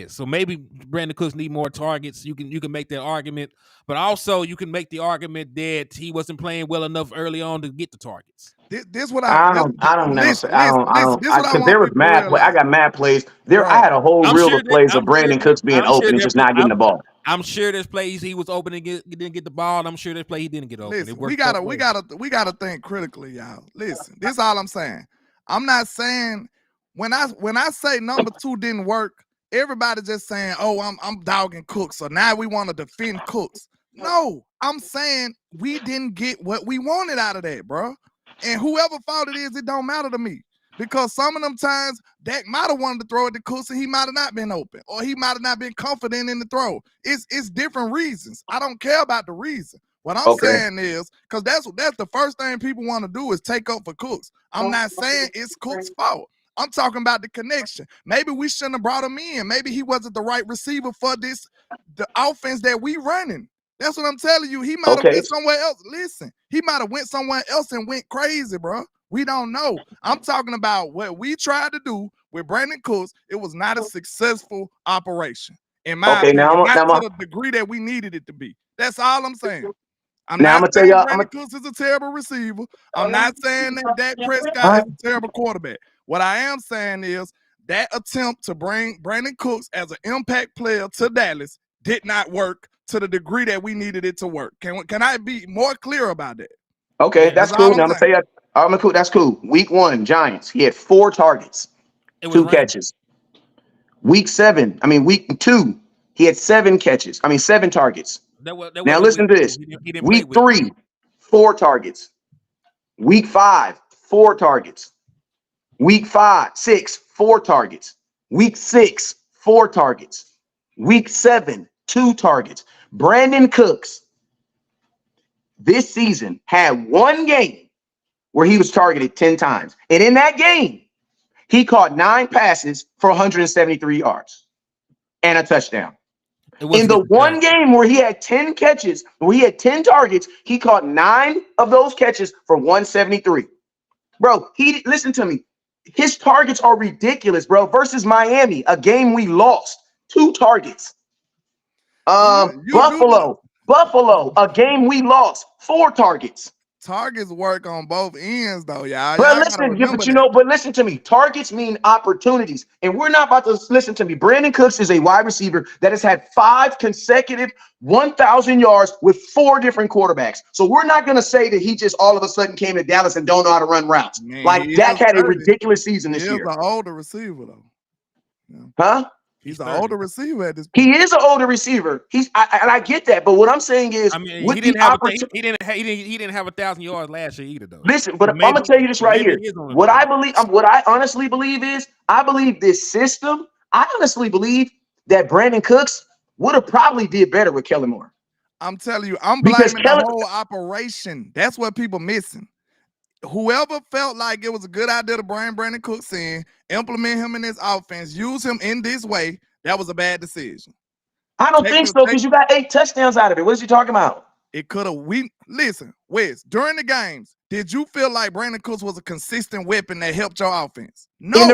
so maybe Brandon Cooks need more targets. You can make that argument, but also you can make the argument that he wasn't playing well enough early on to get the targets. This what I don't know. Because there was mad. I got mad plays. I had a whole reel of plays of Brandon Cooks being open and just not getting the ball. I'm sure there's plays he was open and didn't get the ball. And I'm sure there's play he didn't get open. Listen, we gotta think critically, y'all. Listen, this is all I'm saying. I'm not saying when I say number 2 didn't work, everybody just saying, "Oh, I'm dogging Cooks." So now we want to defend Cooks. No, I'm saying we didn't get what we wanted out of that, bro. And whoever fault it is, it don't matter to me. Because some of them times, Dak might have wanted to throw it to Cooks and he might have not been open. Or he might have not been confident in the throw. It's different reasons. I don't care about the reason. What I'm saying is, because that's the first thing people want to do is take up for Cooks. I'm not saying it's Cooks' fault. I'm talking about the connection. Maybe we shouldn't have brought him in. Maybe he wasn't the right receiver for the offense that we running. That's what I'm telling you. He might have went somewhere else. Listen, he might have went somewhere else and went crazy, bro. We don't know. I'm talking about what we tried to do with Brandon Cooks. It was not a successful operation. In my opinion, not to the degree that we needed it to be. That's all I'm saying. I'm not saying Brandon Cooks is a terrible receiver. I'm not saying that Dak Prescott is a terrible quarterback. What I am saying is that attempt to bring Brandon Cooks as an impact player to Dallas did not work to the degree that we needed it to work. Can I be more clear about that? Okay, that's cool. Now I'm gonna tell you, that's cool. Week 1, Giants, he had 4 targets, 2 catches. Week 2, he had 7 catches. 7 targets. Now listen to this. Week 3, 4 targets. Week 5, 4 targets. Week 6, 4 targets. Week 6, 4 targets. Week 7, 2 targets. Brandon Cooks this season had 1 game where he was targeted 10 times. And in that game, he caught 9 passes for 173 yards and a touchdown. In the 1 game where he had 10 catches, where he had 10 targets, he caught 9 of those catches for 173. Bro, listen to me. His targets are ridiculous, bro. Versus Miami, a game we lost, 2 targets. Buffalo, a game we lost, 4 targets. Targets work on both ends, though, y'all. But listen to me. Targets mean opportunities, and we're not about to listen to me. Brandon Cooks is a wide receiver that has had 5 consecutive 1,000 yards with 4 different quarterbacks. So we're not going to say that he just all of a sudden came to Dallas and don't know how to run routes. Like Dak had a ridiculous season this year. He's an older receiver, though. Yeah. Huh? He's an older receiver at this point. He is an older receiver. I get that, but what I'm saying is, he didn't have 1,000 yards last year either, though. Listen, but I'm gonna tell you this right here. What I honestly believe is, I believe this system. I honestly believe that Brandon Cooks would have probably did better with Kellen Moore. I'm telling you, I'm blaming the whole operation. That's what people missing. Whoever felt like it was a good idea to bring Brandon Cooks in, implement him in this offense, use him in this way, That was a bad decision. I don't think so because you got 8 touchdowns out of it. What is you talking about? It could have. Listen, Wes. During the games, did you feel like Brandon Cooks was a consistent weapon that helped your offense? No.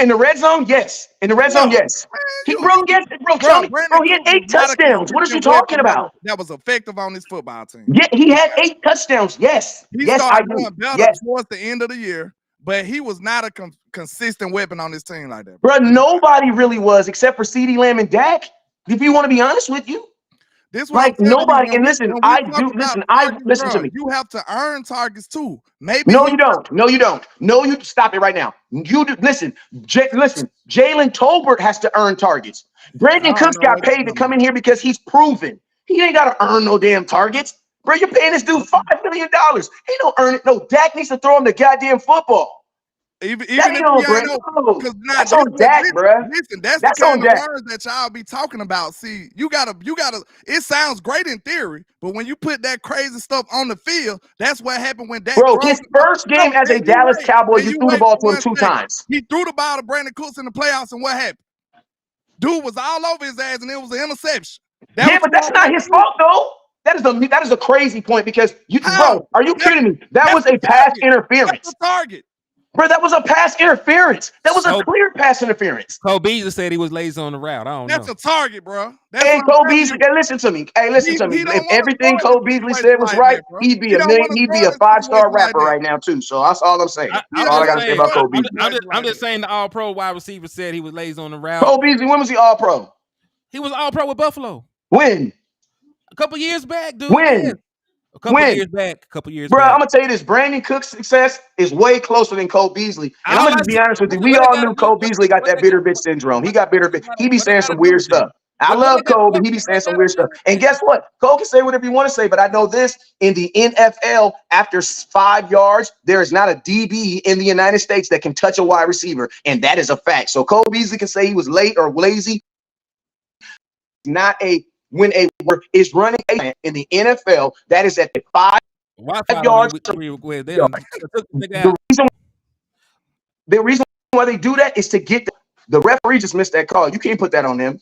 In the red zone, yes. In the red zone, yes. He he had 8 touchdowns. What are you talking about? That was effective on this football team. Yeah, he had 8 touchdowns. Yes. He yes, started doing better towards the end of the year, but he was not a consistent weapon on this team like that. Bro, nobody really was except for CeeDee Lamb and Dak. If you want to be honest with you. This like nobody, and listen, listen to me. You have to earn targets too. Maybe no, you don't. No, you don't. No, you stop it right now. You do, listen. Listen. Jalen Tolbert has to earn targets. Brandon Cooks got paid to come in here because he's proven he ain't got to earn no damn targets. Bro, you're paying this dude $5 million. He don't earn it. No, Dak needs to throw him the goddamn football. Even if that's on Dak, bro. Listen, that's the kind of words that y'all be talking about. See, you gotta. It sounds great in theory, but when you put that crazy stuff on the field, that's what happened when Dak. Bro, his first game as a Dallas Cowboy, you threw the ball to him 2 times. He threw the ball to Brandon Cooks in the playoffs, and what happened? Dude was all over his ass, and it was an interception. But that's not his fault, though. That is a crazy point because bro, are you kidding me? That was a pass interference. That's a target. Bro, that was a pass interference. That was a clear pass interference. Cole Beasley said he was lazy on the route. I don't know. That's a target, bro. Hey, Cole Beasley, listen to me. Hey, listen to me. If everything Cole Beasley said was right, he'd be a 5-star rapper right now, too. So that's all I'm saying. That's all I got to say about Cole Beasley. I'm just saying the all-pro wide receiver said he was lazy on the route. Cole Beasley, when was he all-pro? He was all-pro with Buffalo. When? A couple years back, dude. When? Yeah. A couple years back. Bro, I'm gonna tell you this: Brandon Cook's success is way closer than Cole Beasley. And I'm gonna be honest with you. We all knew Cole Beasley got that bitter bitch syndrome. He got bitter bitch. He be saying some weird stuff. I love Cole, but he be saying some weird stuff. And guess what? Cole can say whatever you want to say, but I know this: in the NFL, after 5 yards, there is not a DB in the United States that can touch a wide receiver, and that is a fact. So Cole Beasley can say he was late or lazy. Not a when a word is running in the NFL, that is at the 5 yards. The reason why they do that is to get the referee just missed that call. You can't put that on them.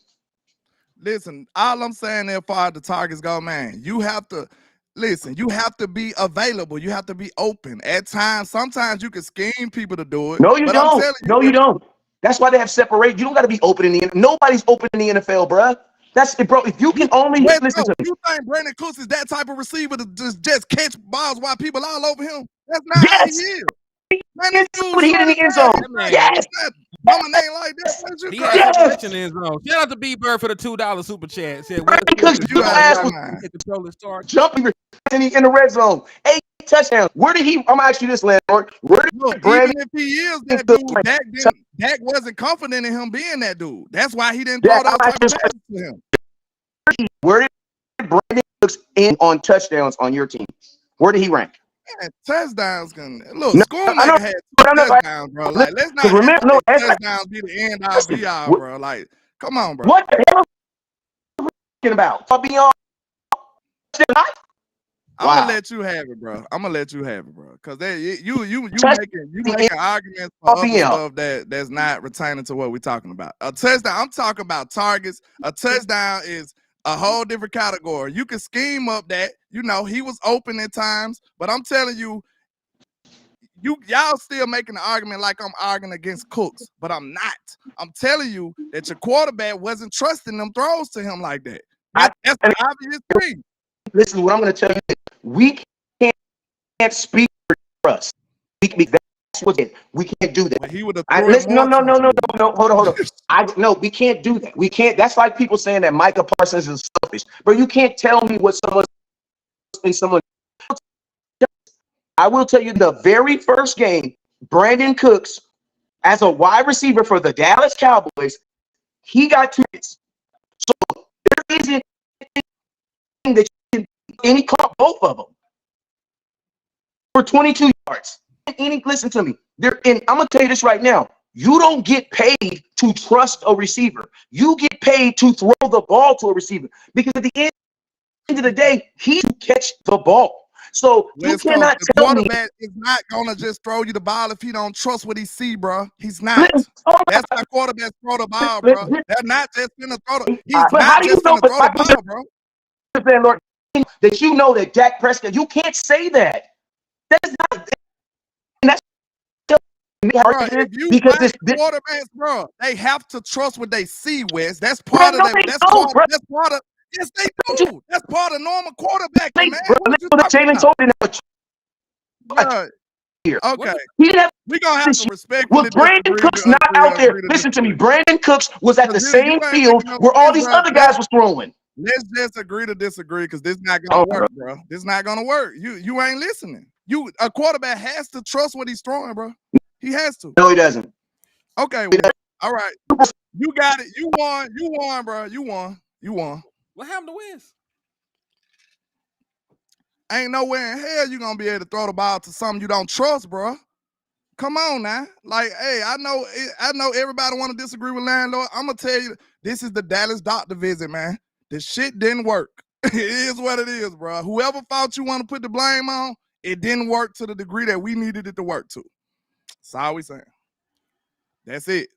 Listen, all I'm saying there, far as the targets go, man, you have to listen. You have to be available. You have to be open at times. Sometimes you can scheme people to do it. No, you don't. No, you don't. That's why they have separate. You don't got to be open in the. Nobody's open in the NFL, bro. That's it, bro. If you can only listen to me. You think Brandon Cooks is that type of receiver to just catch balls while people all over him? That's not how he is. Man, this dude hit in the end zone. Yes. Like that. He had a catch in the end zone. Shout out to B-Bird for the $2 super chat. Said, jumping in the red zone. 8 touchdowns. Where did he? I'm gonna ask you this, LandLord. Where did even if he is that dude, Dak wasn't confident in him being that dude. That's why he didn't throw those passes to him. Where did Brandon Cooks in on touchdowns on your team? Where did he rank? Man, touchdowns can look. Scoring had 2 touchdowns, bro. Like, let's not remember touchdowns be the end all be all, bro. Like, come on, bro. What the hell are you talking about? I'm gonna let you have it, bro. Cause you making arguments for other stuff that's not retaining to what we're talking about. A touchdown. I'm talking about targets. A touchdown is a whole different category. You can scheme up that, he was open at times, but I'm telling you, y'all still making the argument like I'm arguing against Cooks, but I'm not. I'm telling you that your quarterback wasn't trusting them throws to him like that. That's the obvious thing. Listen, what I'm going to tell you is we can't speak for us. That's what it. We can't do that. He would have. No. Hold on. No, we can't do that. We can't. That's like people saying that Micah Parsons is selfish. But you can't tell me what someone. I will tell you the very first game, Brandon Cooks, as a wide receiver for the Dallas Cowboys, he got 2 hits. So there isn't anything that you can. And he caught both of them for 22 yards. Listen to me. And I'm gonna tell you this right now. You don't get paid to trust a receiver. You get paid to throw the ball to a receiver because at the end of the day, he can catch the ball. So you West Coast, cannot the tell me. quarterback is not gonna just throw you the ball if he don't trust what he see, bro. He's not. Listen, hold That's why quarterbacks throw the ball, on, bro. listen, They're not just gonna throw the. all He's right, but how not do you just know? gonna But throw the ball, bro. Landlord, that you know that Dak Prescott, you can't say that. That's not. That's Bro, if you because watch this, quarterbacks, bro, they have to trust what they see, Wes. That's bro, part of no, that. they That's don't, bro. part of. Yes, they do. That's part of normal quarterbacking, man. Bro, What you talking Jalen about, told me that bro? here. Okay, He didn't have we gonna have this to year. respectfully Was Brandon disagree Cooks to not agree, out there? agree to Listen to me. disagree. Brandon Cooks was at the You same ain't field making no where all sense, these bro. other guys was throwing. Let's just agree to disagree because this not Oh, gonna work, bro. This not gonna work. You ain't listening. A quarterback has to trust what he's throwing, bro. He has to. No, he doesn't. Okay, well, all right. You got it. You won. You won, bro. You won. You won. What happened to Wes? Ain't nowhere in hell you gonna be able to throw the ball to something you don't trust, bro. Come on now. Like, hey, I know everybody want to disagree with Landlord. I'm gonna tell you, this is the Dallas doctor visit, man. The shit didn't work. It is what it is, bro. Whoever thought you want to put the blame on, it didn't work to the degree that we needed it to work to. That's all we saying. That's it.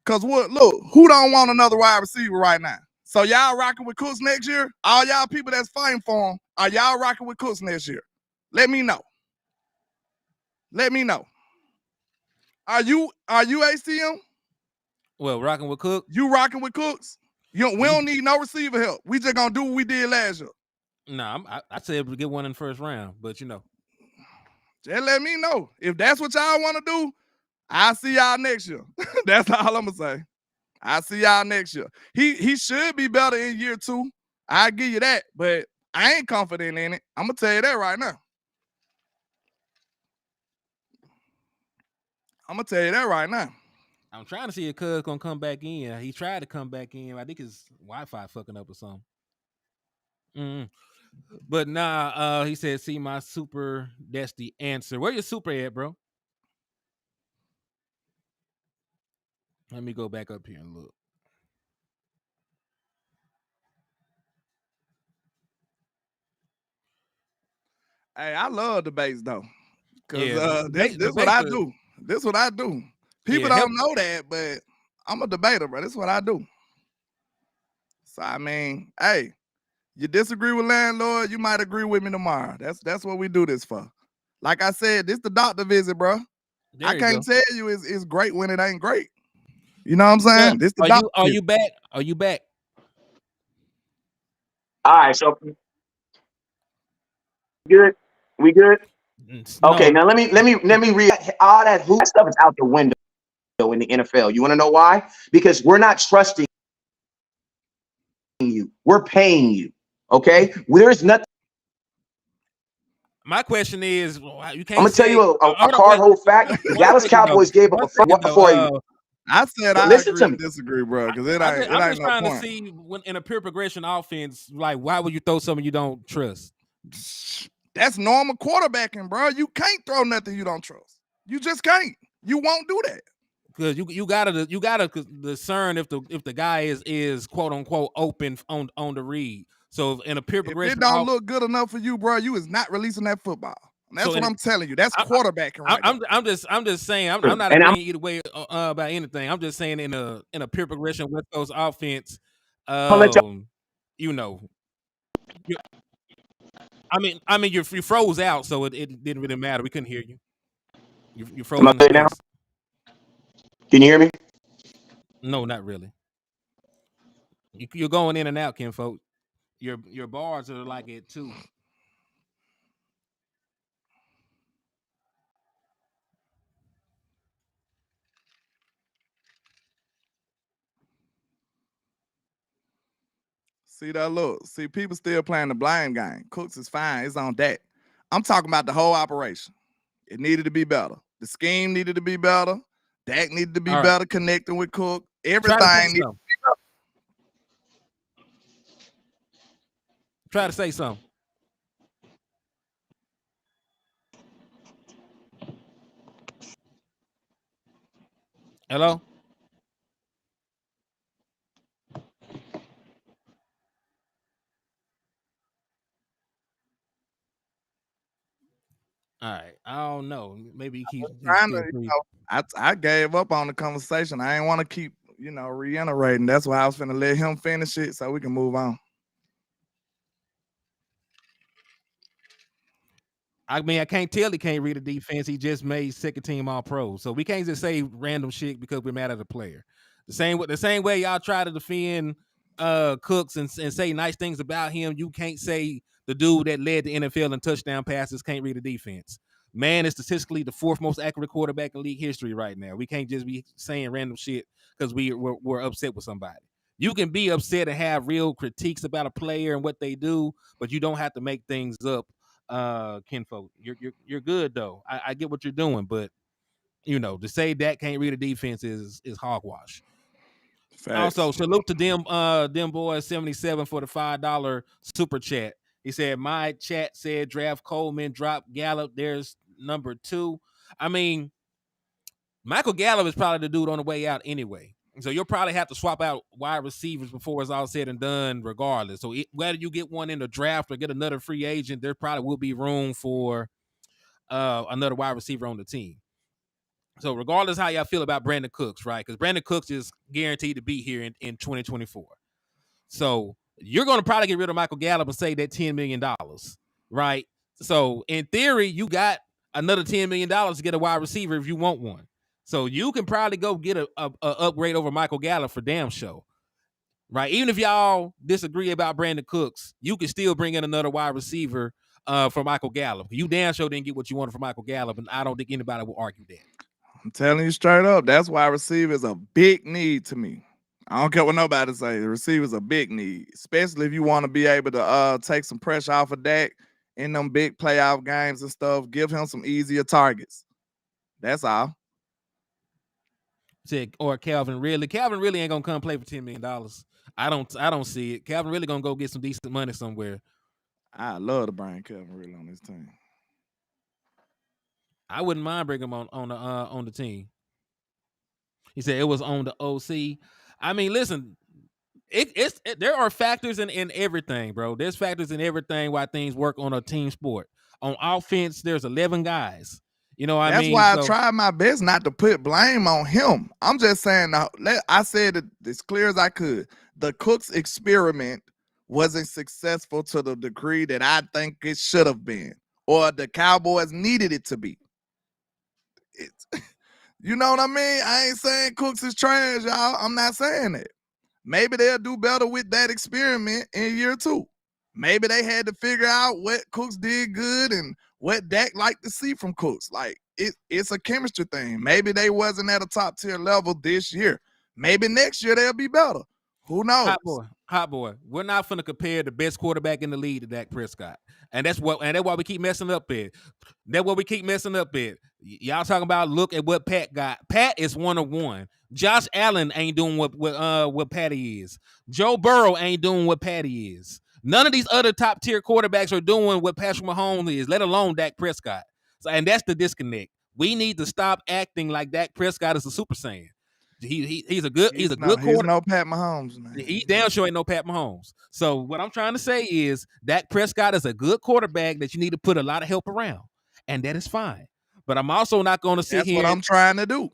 Cause what? Look, who don't want another wide receiver right now? So y'all rocking with Cooks next year? All y'all people that's fighting for him, are y'all rocking with Cooks next year? Let me know. Let me know. Are you ACM? Well, rocking with Cook. You rocking with Cooks? We don't need no receiver help. We just gonna do what we did last year. Nah, I said we get one in the first round, but you know. Just let me know. If that's what y'all want to do, I'll see y'all next year. That's all I'm gonna say. I'll see y'all next year. He should be better in year 2. I'll give you that, but I ain't confident in it. I'm gonna tell you that right now. I'm gonna tell you that right now. I'm trying to see if Cuz gonna come back in. He tried to come back in. I think his Wi-Fi fucking up or something. But nah, he said, "See my super. That's the answer. Where your super at, bro? Let me go back up here and look. Hey, I love debates though, cause Yeah, this what I do. This what I do. People don't know that, but I'm a debater, bro. This is what I do. So I mean, hey, you disagree with Landlord, you might agree with me tomorrow. That's what we do this for. Like I said, this the doctor visit, bro. I can't tell you it's great when it ain't great. You know what I'm saying? Yeah. This the doctor. Are you back? Are you back? All right, so good. We good? Okay, now let me read all that hoop stuff is out the window in the NFL. You want to know why? Because we're not trusting you. We're paying you. Okay? There's nothing. My question is, you can't. I'm gonna tell you a hard whole fact. The Dallas Cowboys gave up a first before. I said I listen agree to me. Disagree, bro, because it I'm ain't just no trying point. to see when in a pure progression offense, like why would you throw something you don't trust? That's normal quarterbacking, bro. You can't throw nothing you don't trust. You just can't. You won't do that. Because you gotta discern if the guy is quote unquote open on the read. So in a pure progression, if it don't look good enough for you, bro, you is not releasing that football. And that's what I'm telling you. That's quarterbacking right now. I'm just saying I'm not agreeing either way about anything. I'm just saying in a pure progression West Coast offense, you know, I mean you froze out, so it didn't really matter. We couldn't hear you. You froze in the space. Can you hear me? No, not really. You're going in and out, Ken folk. Your bars are like at 2. See that look. See, people still playing the blind game. Cooks is fine. It's on that. I'm talking about the whole operation. It needed to be better. The scheme needed to be better. Dak needed to be better connecting with Cook. Everything needed to be better. Try to say something. Hello? All right, I don't know. Maybe he's Trying still to, free. I gave up on the conversation. I ain't want to keep, reiterating. That's why I was finna let him finish it so we can move on. I mean, I can't tell he can't read a defense. He just made second team all pro. So we can't just say random shit because we're mad at the player. The same way y'all try to defend Cooks and say nice things about him, you can't say the dude that led the NFL in touchdown passes can't read a defense. Man is statistically the fourth most accurate quarterback in league history right now. We can't just be saying random shit because we're upset with somebody. You can be upset and have real critiques about a player and what they do, but you don't have to make things up. Kinfolk, you're good though. I get what you're doing, but to say that can't read a defense is hogwash. Facts. Also, salute to them boys 77 for the $5 super chat. He said my chat said draft Coleman, drop Gallup. There's number 2. I mean, Michael Gallup is probably the dude on the way out anyway. So you'll probably have to swap out wide receivers before it's all said and done, regardless. So whether you get one in the draft or get another free agent, there probably will be room for another wide receiver on the team. So regardless how y'all feel about Brandon Cooks, right? Because Brandon Cooks is guaranteed to be here in 2024. So you're going to probably get rid of Michael Gallup and save that $10 million, right? So in theory, you got another $10 million to get a wide receiver if you want one. So you can probably go get a upgrade over Michael Gallup for damn sure, right? Even if y'all disagree about Brandon Cooks, you can still bring in another wide receiver for Michael Gallup. You damn sure didn't get what you wanted from Michael Gallup, and I don't think anybody will argue that. I'm telling you straight up, that's why receiver is a big need to me. I don't care what nobody say. The receiver's a big need, especially if you want to be able to take some pressure off of Dak in them big playoff games and stuff. Give him some easier targets. That's all. Or Calvin Ridley. Calvin Ridley ain't gonna come play for $10 million. I don't see it. Calvin Ridley gonna go get some decent money somewhere. I love to bring Calvin Ridley on this team. I wouldn't mind bringing him on the team. He said it was on the OC. I mean, listen, there are factors in everything, bro. There's factors in everything why things work on a team sport. On offense, there's 11 guys. You know what I mean? That's why I tried my best not to put blame on him. I'm just saying, I said it as clear as I could. The Cooks experiment wasn't successful to the degree that I think it should have been, or the Cowboys needed it to be. You know what I mean? I ain't saying Cooks is trash, y'all. I'm not saying that. Maybe they'll do better with that experiment in year 2. Maybe they had to figure out what Cooks did good and what Dak liked to see from Cooks. Like, it's a chemistry thing. Maybe they wasn't at a top-tier level this year. Maybe next year they'll be better. Who knows? Hot boy. We're not finna compare the best quarterback in the league to Dak Prescott. And that's why we keep messing up at. That's what we keep messing up at. Y'all talking about look at what Pat got. Pat is 1-1. Josh Allen ain't doing what Patty is. Joe Burrow ain't doing what Patty is. None of these other top tier quarterbacks are doing what Patrick Mahomes is, let alone Dak Prescott. So, and that's the disconnect. We need to stop acting like Dak Prescott is a Super Saiyan. He's a good quarterback. He's no Pat Mahomes, man. He damn sure ain't no Pat Mahomes. So what I'm trying to say is Dak Prescott is a good quarterback that you need to put a lot of help around, and that is fine. But I'm also not going to sit here. That's what I'm trying to do.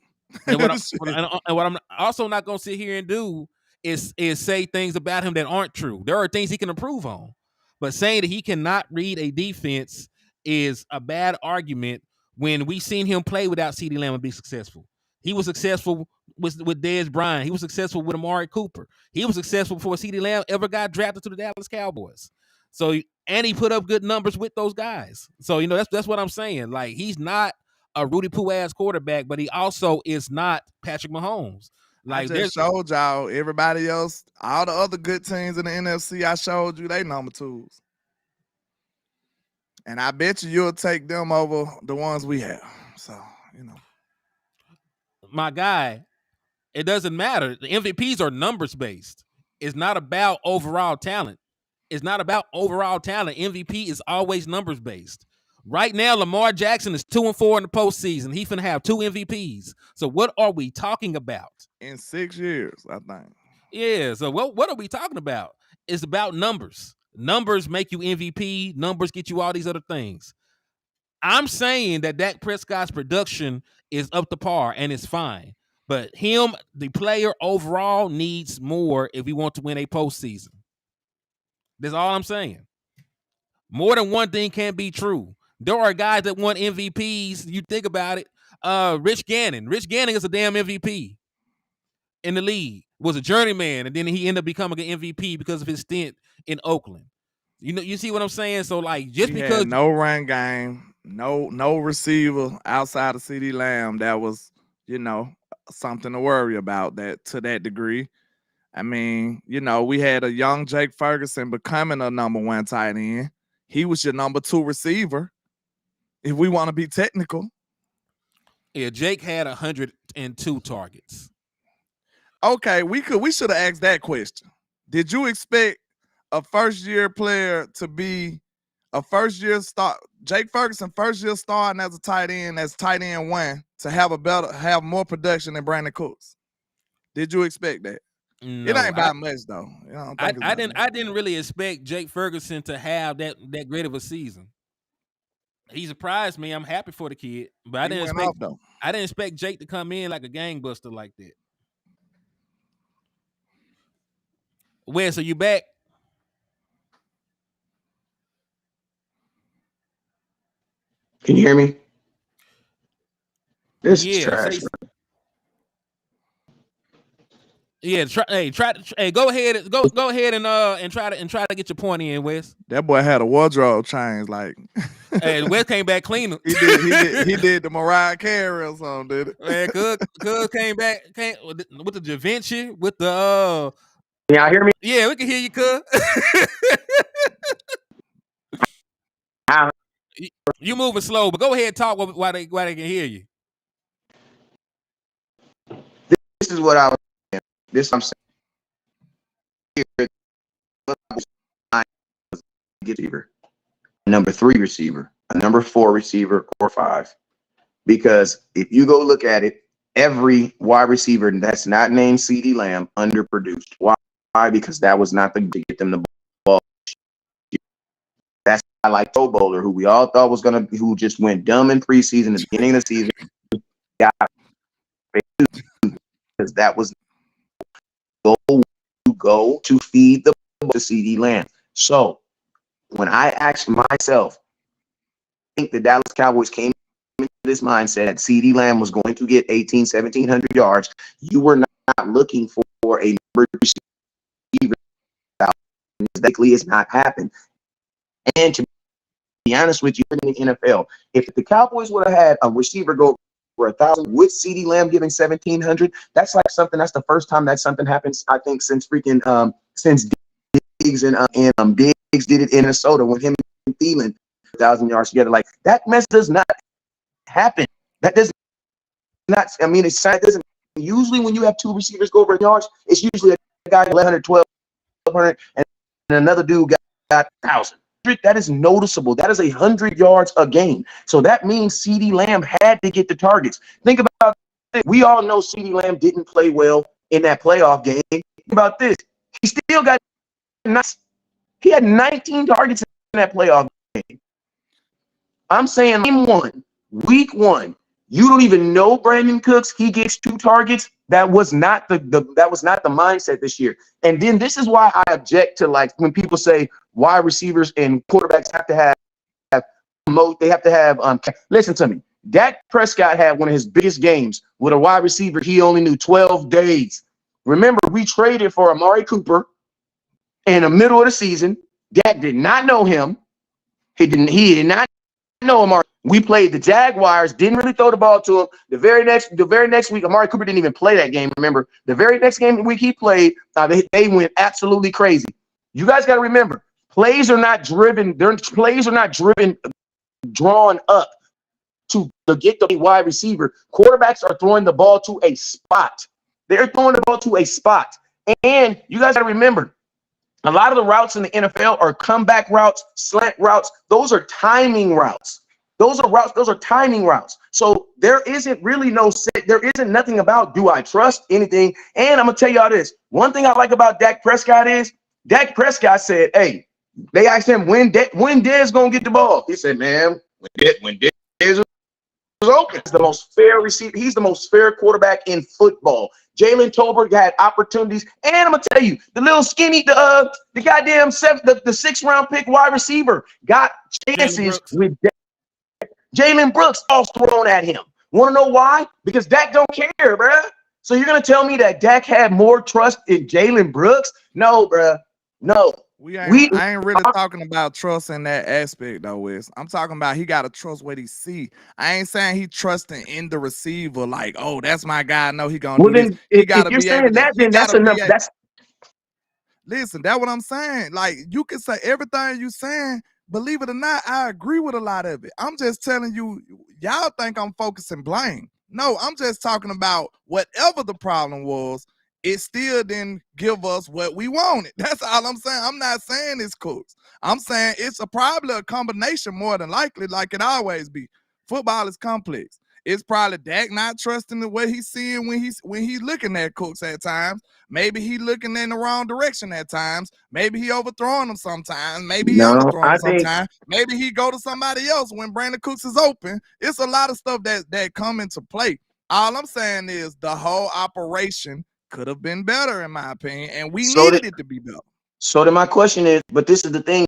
And what I'm also not going to sit here and do is say things about him that aren't true. There are things he can improve on, but saying that he cannot read a defense is a bad argument when we've seen him play without CeeDee Lamb and be successful. He was successful with Dez Bryant. He was successful with Amari Cooper. He was successful before CeeDee Lamb ever got drafted to the Dallas Cowboys. So, and he put up good numbers with those guys. So, that's what I'm saying. Like, he's not a Rudy Poo ass quarterback, but he also is not Patrick Mahomes. Like, I just showed y'all everybody else, all the other good teams in the NFC. I showed you they number 2s, and I bet you'll take them over the ones we have. So, my guy, it doesn't matter. The MVPs are numbers based. It's not about overall talent. MVP is always numbers based. Right now, Lamar Jackson is 2-4 in the postseason. He's finna have 2 MVPs. So what are we talking about? In 6 years, I think. Yeah. So what are we talking about? It's about numbers. Numbers make you MVP. Numbers get you all these other things. I'm saying that Dak Prescott's production is up to par and it's fine. But him, the player overall, needs more if we want to win a postseason. That's all I'm saying. More than one thing can't be true. There are guys that won MVPs. You think about it. Rich Gannon. Rich Gannon is a damn MVP in the league. Was a journeyman, and then he ended up becoming an MVP because of his stint in Oakland. You see what I'm saying? So like, just He because had no run game, no receiver outside of CD Lamb, that was something to worry about that to that degree. I mean, we had a young Jake Ferguson becoming a number one tight end. He was your number two receiver. If we want to be technical. Yeah, Jake had 102 targets. Okay, we should have asked that question. Did you expect a first-year player to be a first-year start? Jake Ferguson, first-year starting as a tight end, as tight end one, to have more production than Brandon Cooks? Did you expect that? No, it ain't by much though. I didn't really expect Jake Ferguson to have that great of a season. He surprised me. I'm happy for the kid, but I didn't expect Jake to come in like a gangbuster like that. Wes, are you back? Can you hear me? This is trash. Yeah, go ahead and try to get your point in, Wes. That boy had a wardrobe change, like. Hey, Wes came back cleaner. He did the Mariah Carey or something, did it? Man, Cuz came with the Da Vinci, with the Y'all hear me? Yeah, we can hear you, Cuz. You moving slow, but go ahead and talk while they can hear you. This is what I was saying. This I'm saying. Receiver, number 3 receiver, a number 4 receiver, or 5. Because if you go look at it, every wide receiver that's not named CeeDee Lamb underproduced. Why? Because that was not the to get them the ball. That's why I like Pro Bowler, who we all thought was who just went dumb in preseason at the beginning of the season. Because that was go to feed the ball to CeeDee Lamb. So when I asked myself, I think the Dallas Cowboys came into this mindset that CeeDee Lamb was going to get 1,700 yards. You were not looking for a number receiver. Likely has not happened. And to be honest with you, in the NFL, if the Cowboys would have had a receiver go for 1,000 with CeeDee Lamb giving 1,700, that's like something. That's the first time that something happens, I think, since since Diggs and Diggs did it in Minnesota when him and Thielen 1,000 yards together. Like that mess does not happen. That does not. I mean, it doesn't. Usually, when you have 2 receivers go over yards, it's usually a guy 1,100, 1,200, and another dude got 1,000. That is noticeable. That is 100 yards a game. So that means CeeDee Lamb had to get the targets. Think about it. We all know CeeDee Lamb didn't play well in that playoff game. Think about this. He still got he had 19 targets in that playoff game. I'm saying week 1, you don't even know Brandon Cooks. He gets 2 targets. That was not the mindset this year. And then this is why I object to, like, when people say wide receivers and quarterbacks have to have listen to me. Dak Prescott had one of his biggest games with a wide receiver he only knew 12 days. Remember, we traded for Amari Cooper in the middle of the season. Dak did not know him. He did not know Amari. We played the Jaguars, didn't really throw the ball to him. The very next week, Amari Cooper didn't even play that game. Remember, the very next week he played, they went absolutely crazy. You guys got to remember, plays are not driven. Plays are not drawn up to get the wide receiver. Quarterbacks are throwing the ball to a spot. They're throwing the ball to a spot. And you guys got to remember, a lot of the routes in the NFL are comeback routes, slant routes. Those are timing routes. Those are timing routes. So there isn't really nothing about, do I trust anything? And I'm going to tell y'all this. One thing I like about Dak Prescott is Dak Prescott said, hey, they asked him when Dez going to get the ball. He said, man, when Dez the most fair receiver. He's the most fair quarterback in football. Jalen Tolbert had opportunities, and I'm gonna tell you, the little skinny, the goddamn the 6th round pick wide receiver got chances with Jalen Brooks all thrown at him. Want to know why? Because Dak don't care, bro. So you're gonna tell me that Dak had more trust in Jalen Brooks? No, bro. No. I ain't really talking about trust in that aspect though, Wes. I'm talking about he gotta trust what he see. I ain't saying he trusting in the receiver, like, oh, that's my guy. I know he gonna do this. He gotta if you're be saying able to, that, then that's enough. Listen, that's what I'm saying. Like, you can say everything you saying. Believe it or not, I agree with a lot of it. I'm just telling you, y'all think I'm focusing blame. No, I'm just talking about whatever the problem was, it still didn't give us what we wanted. That's all I'm saying. I'm not saying it's Cooks. I'm saying it's probably a combination more than likely, like it always be. Football is complex. It's probably Dak not trusting the way he's seeing when he's looking at Cooks at times. Maybe he looking in the wrong direction at times. Maybe he overthrowing him sometimes. Maybe he underthrowing him sometimes. Maybe he go to somebody else when Brandon Cooks is open. It's a lot of stuff that come into play. All I'm saying is the whole operation could have been better, in my opinion, and we needed it to be better. So then my question is, but this is the thing,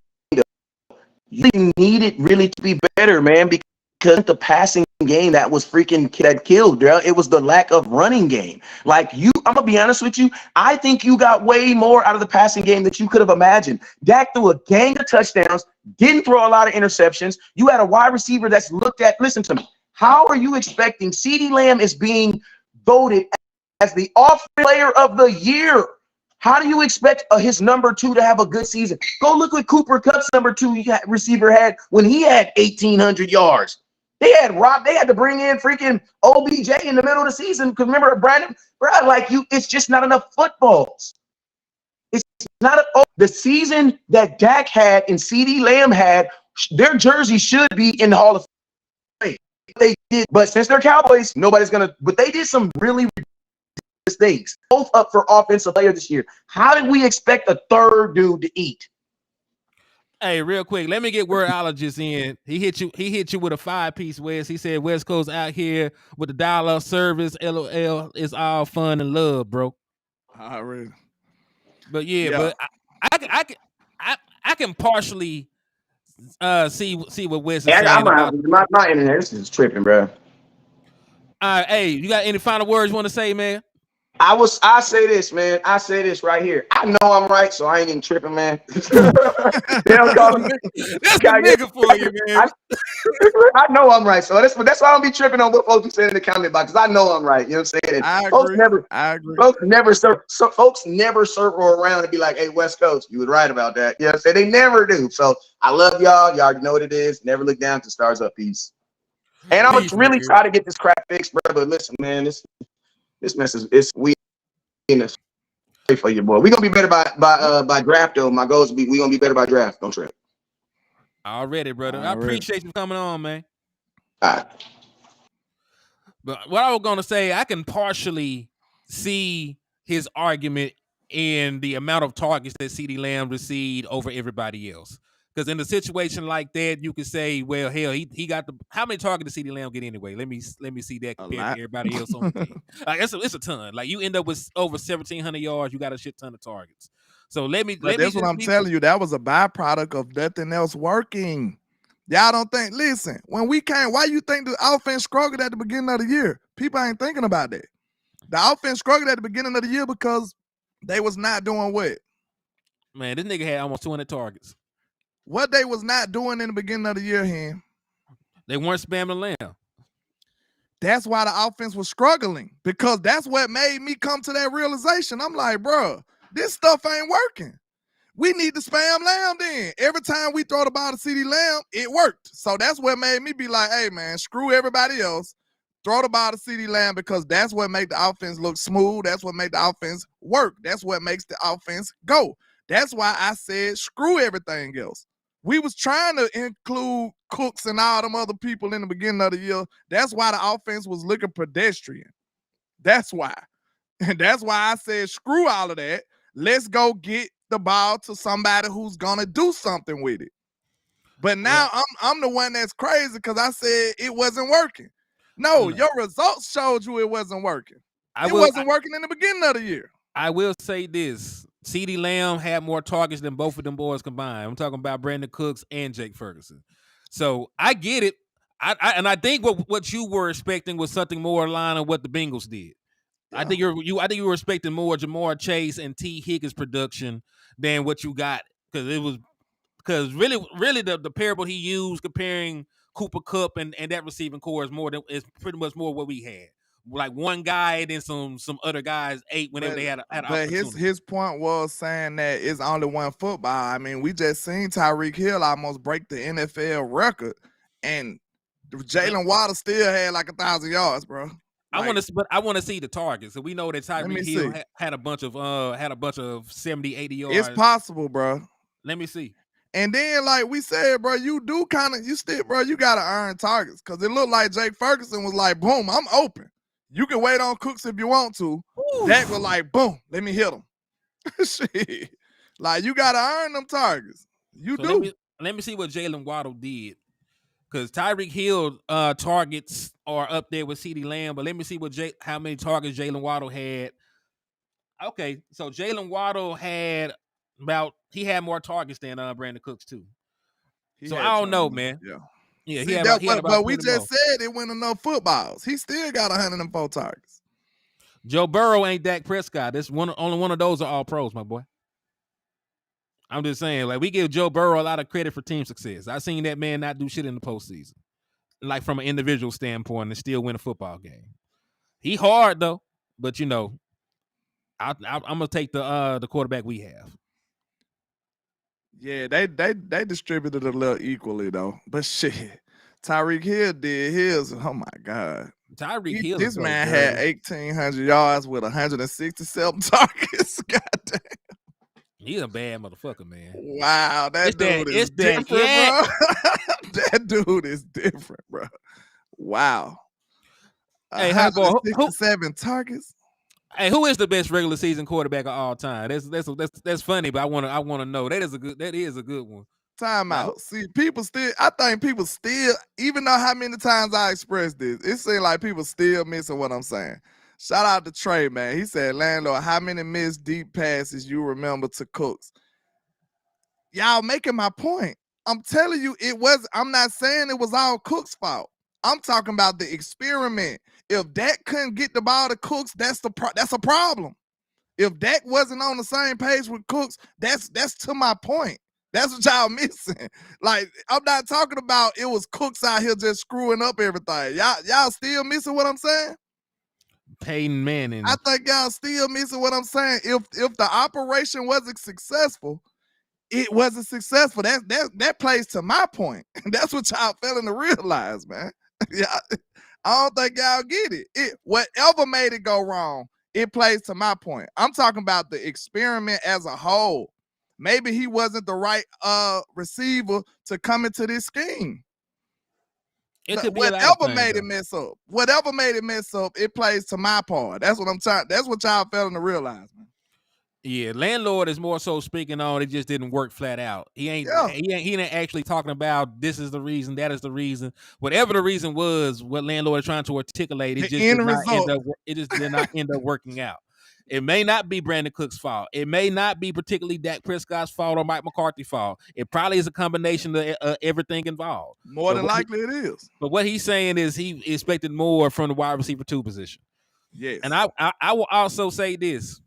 you need it really to be better, man, because the passing game that was that killed, bro. It was the lack of running game. Like I'm gonna be honest with you, I think you got way more out of the passing game that you could have imagined. Dak threw a gang of touchdowns, didn't throw a lot of interceptions. You had a wide receiver that's looked at. Listen to me. How are you expecting CeeDee Lamb is being voted as the offensive player of the year? How do you expect his number 2 to have a good season? Go look what Cooper Kupp's number 2 receiver had when he had 1,800 yards. They had to bring in freaking OBJ in the middle of the season. Because remember, Brandon, it's just not enough footballs. It's not the season that Dak had and CeeDee Lamb had. Their jersey should be in the Hall of Fame. They did, but since they're Cowboys, nobody's gonna. But they did some really mistakes, both up for offensive player this year. How did we expect a third dude to eat? Hey, real quick, let me get wordologist in. He hit you with a 5-piece, West. He said West Coast out here with the dial-up service. LOL is all fun and love, bro. Really. But but I can partially see what West is saying about my internet. This is tripping, bro. Hey, you got any final words you want to say, man? I say this, man. I say this right here. I know I'm right, so I ain't even tripping, man. That's the nigga for you, man. I know I'm right, so that's why I don't be tripping on what folks say in the comment box. I know I'm right. You know what I'm saying? I agree. Folks never circle around and be like, "Hey, West Coast, you was right about that." You know what I'm saying? They never do. So I love y'all. Y'all already know what it is. Never look down to stars up. Peace. And I'm gonna really try to get this crap fixed, bro. But listen, man, this mess is we in this for you, boy. We're gonna be better by draft, though. My goal is we gonna be better by draft. Don't trip. Already, brother. I appreciate you coming on, man. All right. But what I was gonna say, I can partially see his argument in the amount of targets that CeeDee Lamb received over everybody else. Because in a situation like that, you could say, well, hell, he got how many targets did CeeDee Lamb get anyway? Let me see that compared to everybody else on the team. Like it's a ton. Like you end up with over 1,700 yards, you got a shit ton of targets. So that's what I'm telling you. That was a byproduct of nothing else working. Y'all don't think? Listen, when we came, why you think the offense struggled at the beginning of the year? People ain't thinking about that. The offense struggled at the beginning of the year because they was not doing what? Man, this nigga had almost 200 targets. What they was not doing in the beginning of the year, they weren't spamming Lamb. That's why the offense was struggling, because that's what made me come to that realization. I'm like, bro, this stuff ain't working. We need to spam Lamb then. Every time we throw the ball to CeeDee Lamb, it worked. So that's what made me be like, hey, man, screw everybody else. Throw the ball to CeeDee Lamb, because that's what makes the offense look smooth. That's what makes the offense work. That's what makes the offense go. That's why I said screw everything else. We was trying to include Cooks and all them other people in the beginning of the year. That's why the offense was looking pedestrian. That's why. And that's why I said screw all of that. Let's go get the ball to somebody who's going to do something with it. But now I'm the one that's crazy because I said it wasn't working. No, your results showed you it wasn't working. It wasn't working in the beginning of the year. I will say this. CeeDee Lamb had more targets than both of them boys combined. I'm talking about Brandon Cooks and Jake Ferguson. So I get it. I think what you were expecting was something more in line of what the Bengals did. Yeah. I think you were expecting more Jamar Chase and T. Higgins production than what you got, because really the parable he used comparing Cooper Kupp and that receiving core is pretty much more what we had. Like one guy and then some other guys ate whenever they had an opportunity. But his point was saying that it's only one football. I mean, we just seen Tyreek Hill almost break the NFL record, and Jalen Waddle still had like 1,000 yards, bro. Like, I want to see the targets. So we know that Tyreek Hill had a bunch of 70, 80 yards. It's possible, bro. Let me see. And then, like we said, bro, you gotta earn targets, because it looked like Jake Ferguson was like, boom, I'm open. You can wait on Cooks if you want to. Ooh. Dak was like, boom, let me hit him. Shit. Like, you got to earn them targets. You do. Let me see what Jalen Waddle did. Because Tyreek Hill targets are up there with CeeDee Lamb, but let me see how many targets Jalen Waddle had. Okay, so Jalen Waddle had more targets than Brandon Cooks, too. So I don't know, man. Yeah. Yeah, see, but we just said it went enough footballs. He still got 104 targets. Joe Burrow ain't Dak Prescott. Only one of those are all pros, my boy. I'm just saying, like, we give Joe Burrow a lot of credit for team success. I seen that man not do shit in the postseason, like from an individual standpoint, and still win a football game. He hard though, but I'm gonna take the quarterback we have. Yeah, they distributed a little equally though. But shit, Tyreek Hill did his. Oh my God. Tyreek Hill. This man had 1,800 yards with 167 targets. Goddamn. He's a bad motherfucker, man. Wow, that dude is different, bro. That dude is different, bro. Wow. Hey, hot boy, 167 targets. Hey, who is the best regular season quarterback of all time? That's funny, but I want to know. That is a good one. Time out. See, I think people still, even though how many times I expressed this, it seems like people still missing what I'm saying. Shout out to Trey, man. He said, "Landlord, how many missed deep passes you remember to Cooks?" Y'all making my point. I'm telling you, I'm not saying it was all Cooks' fault. I'm talking about the experiment. If Dak couldn't get the ball to Cooks, that's a problem. If Dak wasn't on the same page with Cooks, that's to my point. That's what y'all missing. Like, I'm not talking about it was Cooks out here just screwing up everything. Y'all still missing what I'm saying? Peyton Manning. I think y'all still missing what I'm saying. If the operation wasn't successful, it wasn't successful. That plays to my point. That's what y'all failing to realize, man. Yeah, I don't think y'all get it. Whatever made it go wrong, it plays to my point. I'm talking about the experiment as a whole. Maybe he wasn't the right receiver to come into this scheme. It could be whatever made it mess up. Whatever made it mess up, it plays to my part. That's what I'm trying. That's what y'all failing to realize, man. Yeah, LandLord is more so speaking on it just didn't work flat out. He ain't actually talking about this is the reason, that is the reason. Whatever the reason was, what LandLord is trying to articulate, it just did not end up working out. It may not be Brandon Cooks' fault. It may not be particularly Dak Prescott's fault or Mike McCarthy's fault. It probably is a combination of everything involved. More than likely it is. But what he's saying is he expected more from the wide receiver 2 position. Yes. And I will also say this.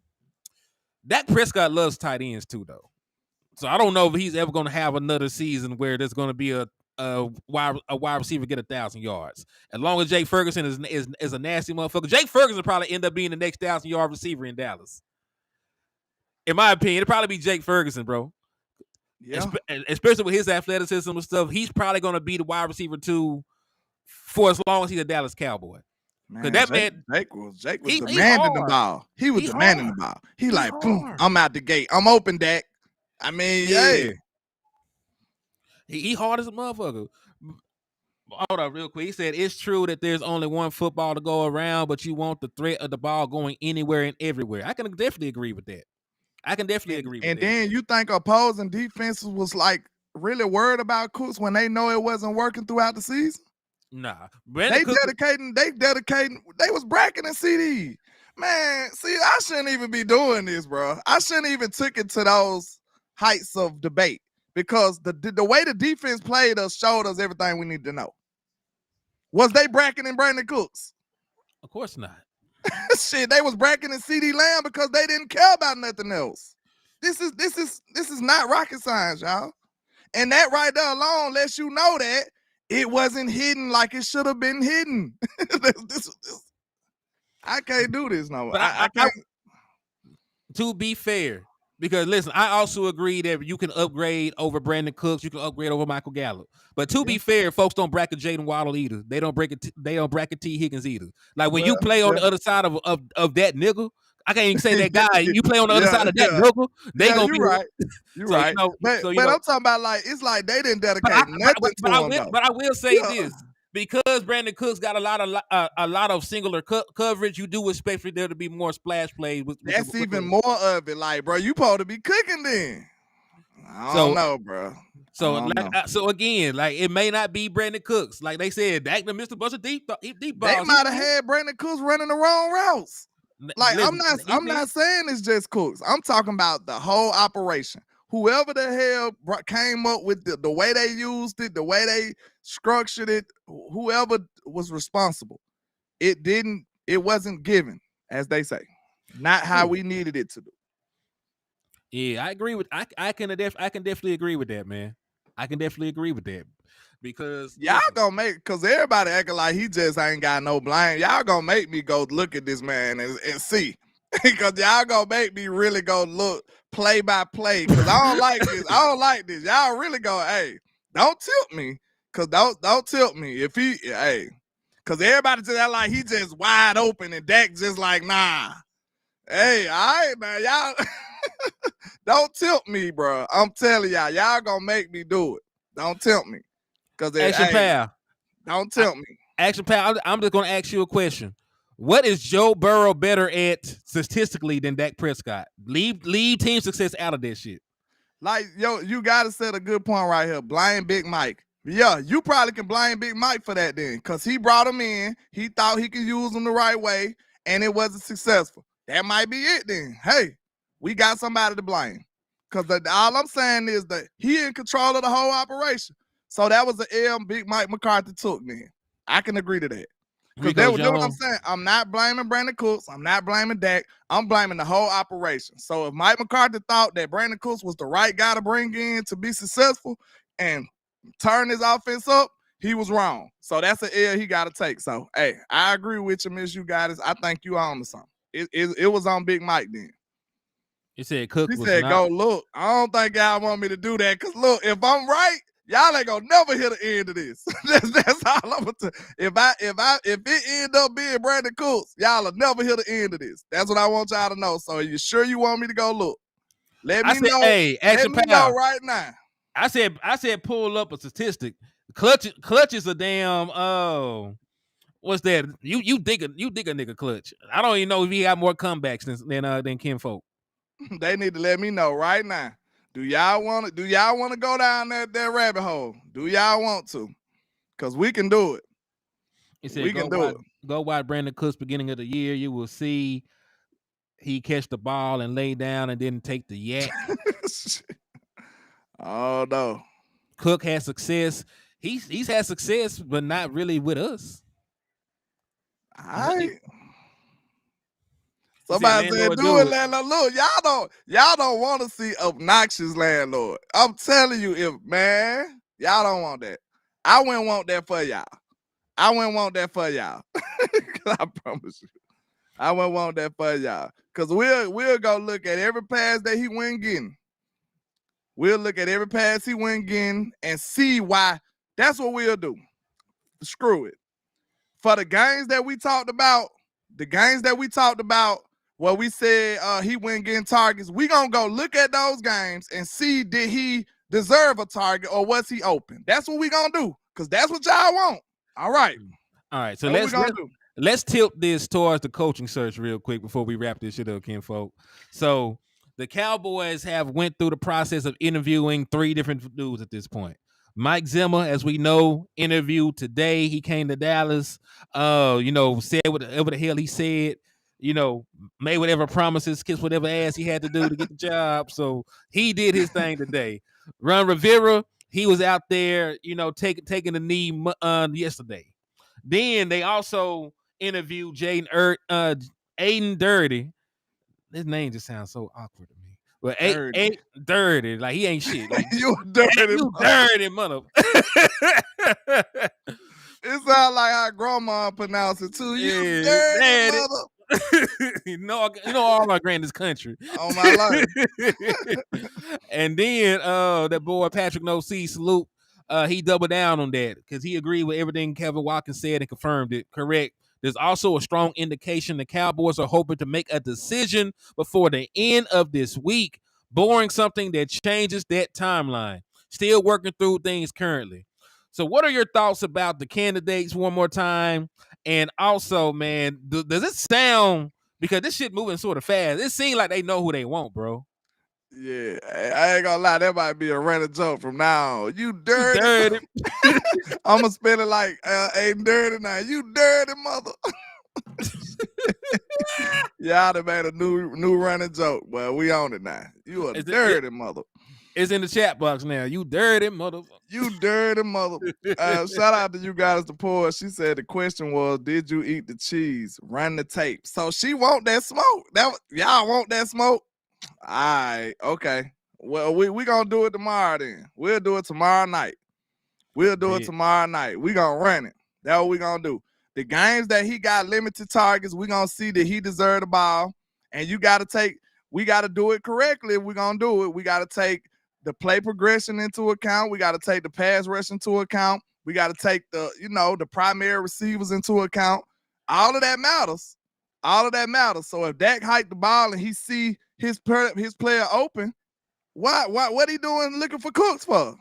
Dak Prescott loves tight ends too, though. So I don't know if he's ever going to have another season where there's going to be a wide receiver get 1,000 yards. As long as Jake Ferguson is a nasty motherfucker, Jake Ferguson probably end up being the next 1,000-yard receiver in Dallas. In my opinion, it'd probably be Jake Ferguson, bro. Yeah. Especially with his athleticism and stuff, he's probably going to be the wide receiver 2 for as long as he's a Dallas Cowboy. Man, Jake was demanding the ball. He was demanding the ball. He like, boom, I'm out the gate. I'm open, Dak. I mean, yeah. He hard as a motherfucker. Hold on real quick. He said, it's true that there's only one football to go around, but you want the threat of the ball going anywhere and everywhere. I can definitely agree with that. And then you think opposing defenses was like really worried about Cooks when they know it wasn't working throughout the season? Nah, They dedicating. They was bracketing CD. Man, see, I shouldn't even be doing this, bro. I shouldn't even took it to those heights of debate because the way the defense played us showed us everything we need to know. Was they bracketing Brandon Cooks? Of course not. Shit, they was bracketing CD Lamb because they didn't care about nothing else. This is not rocket science, y'all. And that right there alone lets you know that it wasn't hidden like it should have been hidden. I can't do this no more. But I can't. To be fair, because listen, I also agree that you can upgrade over Brandon Cooks, you can upgrade over Michael Gallup. But to be fair, folks don't bracket Jaden Waddle either. They don't bracket T. Higgins either. Like when you play on the other side of that nigga, I can't even say that guy. You play on the other side of that nigga, they gonna be right. You're so, right. But I'm talking about like it's like they didn't dedicate nothing to him. But I will say this. Because Brandon Cooks got a lot of singular coverage, you do expect for there to be more splash plays. That's even more of it. Like, bro, you supposed to be cooking then. I don't know, bro. So again, like it may not be Brandon Cooks. Like they said, Dak missed a bunch of deep balls. They might have had Brandon Cooks running the wrong routes. Like I'm not saying it's just Cooks. I'm talking about the whole operation. Whoever the hell came up with the way they used it, the way they structured it, whoever was responsible, it wasn't given, as they say, not how we needed it to do. Yeah, I agree with. I can definitely agree with that, man. I can definitely agree with that because y'all gonna make because everybody acting like he just ain't got no blame. Y'all gonna make me go look at this man and see. Because y'all gonna make me really go look play by play. Because I don't like this. I don't like this. Y'all really go, hey, don't tilt me. Because don't tilt me. If he, hey, because everybody just act like he just wide open and Dak just like, nah. Hey, all right, man. Y'all don't tilt me, bro. I'm telling y'all gonna make me do it. Don't tilt me. Because Pal. Don't tilt me. Action Pal, I'm just gonna ask you a question. What is Joe Burrow better at statistically than Dak Prescott? Leave team success out of that shit. Like, yo, you gotta set a good point right here. Blame Big Mike. Yeah, you probably can blame Big Mike for that then, because he brought him in. He thought he could use him the right way, and it wasn't successful. That might be it then. Hey, we got somebody to blame. Because all I'm saying is that he in control of the whole operation. So that was the L Big Mike McCarthy took then. I can agree to that. Because that's what I'm saying. I'm not blaming Brandon Cooks. I'm not blaming Dak. I'm blaming the whole operation. So if Mike McCarthy thought that Brandon Cooks was the right guy to bring in to be successful and turn his offense up, he was wrong. So that's an L he got to take. So, hey, I agree with you, Miss You Guys. I think you on to something. It was on Big Mike then. He said Cook was said, go look. I don't think y'all want me to do that because, look, if I'm right, y'all ain't gonna never hear the end of this. that's all I'm gonna tell. If it end up being Brandon Cooks, y'all will never hear the end of this. That's what I want y'all to know. So are you sure you want me to go look? Let me know. Hey, let me know right now. I said pull up a statistic. Clutch is a damn what's that? You dig a nigga clutch. I don't even know if he got more comebacks than Kinfolk. They need to let me know right now. Do y'all want to go down that rabbit hole? Do y'all want to? Because we can do it. He said, we can do it. Go watch Brandon Cooks beginning of the year. You will see he catch the ball and lay down and didn't take the yak. Oh no. Cook has success. He's had success, but not really with us. Somebody said, do it, landlord. Look, y'all don't want to see obnoxious landlord. I'm telling you, y'all don't want that. I wouldn't want that for y'all. I promise you. I wouldn't want that for y'all. Because we'll go look at every pass that he went getting. We'll look at every pass he went getting and see why. That's what we'll do. Screw it. For the games that we talked about, where we said he went getting targets, we gonna go look at those games and see did he deserve a target or was he open. That's what we gonna do, because that's what y'all want. All right. So let's tilt this towards the coaching search real quick before we wrap this shit up, kinfolk. So the Cowboys have went through the process of interviewing 3 different dudes at this point. Mike Zimmer, as we know, interviewed today. He came to Dallas, said whatever the hell he said, made whatever promises, kissed whatever ass he had to do to get the job. So he did his thing today. Ron Rivera, he was out there, taking the knee yesterday. Then they also interviewed Aiden Dirty. His name just sounds so awkward to me. But Dirty. Dirty, like he ain't shit. Like You dirty. you dirty mother. It sounds like how grandma pronounce it too. You dirty daddy. mother. you know all my grandest country. On my life. And then that boy Patrick No C salute. He doubled down on that because he agreed with everything Kevin Watkins said and confirmed it. Correct. There's also a strong indication the Cowboys are hoping to make a decision before the end of this week, boring something that changes that timeline. Still working through things currently. So what are your thoughts about the candidates one more time? And also, man, does it sound, because this shit moving sort of fast, it seems like they know who they want, bro. Yeah, I ain't gonna lie, that might be a running joke from now on. You dirty. I'm gonna spell it like ain't dirty now. You dirty mother. Y'all done made a new running joke, but we on it now. You a dirty mother. It's in the chat box now. You dirty mother. You dirty mother. Shout out to you guys, the poor. She said the question was, did you eat the cheese? Run the tape. So she want that smoke. Y'all want that smoke? All right, okay. Well, we gonna do it tomorrow then. We'll do it tomorrow night. It tomorrow night. We gonna run it. That's what we gonna do. The games that he got limited targets, we gonna see that he deserved the ball. And we gotta do it correctly if we gonna do it. We gotta take the play progression into account. We gotta take the pass rush into account. We gotta take the primary receivers into account. All of that matters. So if Dak hiked the ball and he see his player open, what he doing looking for cooks for?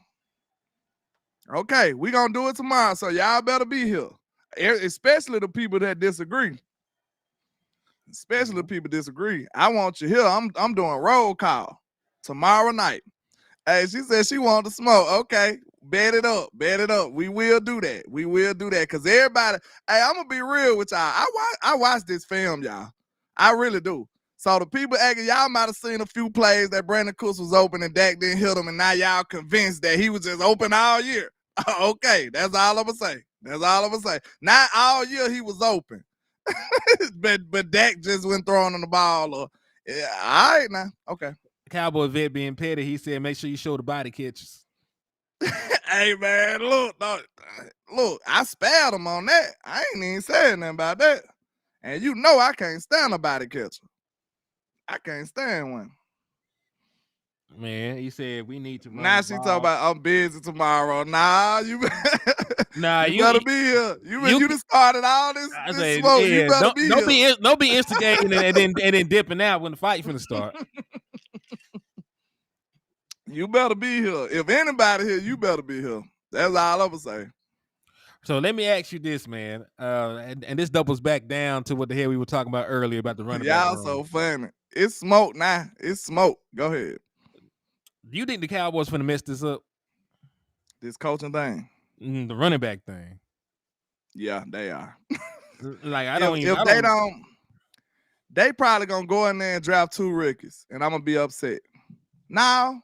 Okay, we gonna do it tomorrow, so y'all better be here. Especially the people that disagree. I want you here. I'm doing roll call tomorrow night. Hey, she said she wanted to smoke. Okay, bet it up. We will do that. Because everybody, hey, I'm gonna be real with y'all. I watch this film, y'all. I really do. So the people acting, y'all might have seen a few plays that Brandon Cooks was open and Dak didn't hit him, and now y'all convinced that he was just open all year. Okay, that's all I'm gonna say. Not all year he was open. but Dak just went throwing on the ball. All right now. Okay. Cowboy vet being petty, he said, make sure you show the body catches. Hey, man, look, I spared him on that. I ain't even saying nothing about that. And you know I can't stand a body catcher. I can't stand one. Man, he said we need to run. Now she talking about I'm busy tomorrow. Nah, you better be here. You just started all this smoke. Yeah, you better be here. Don't be instigating and then dipping out when the fight finna start. You better be here. If anybody here, you better be here. That's all I'm gonna say. So let me ask you this, man. And this doubles back down to what the hell we were talking about earlier about the running back. Y'all so funny. It's smoke now. It's smoke. Go ahead. Do you think the Cowboys finna mess this up? This coaching thing? The running back thing. Yeah, they are. Like they probably gonna go in there and draft 2 rookies, and I'm gonna be upset. Now,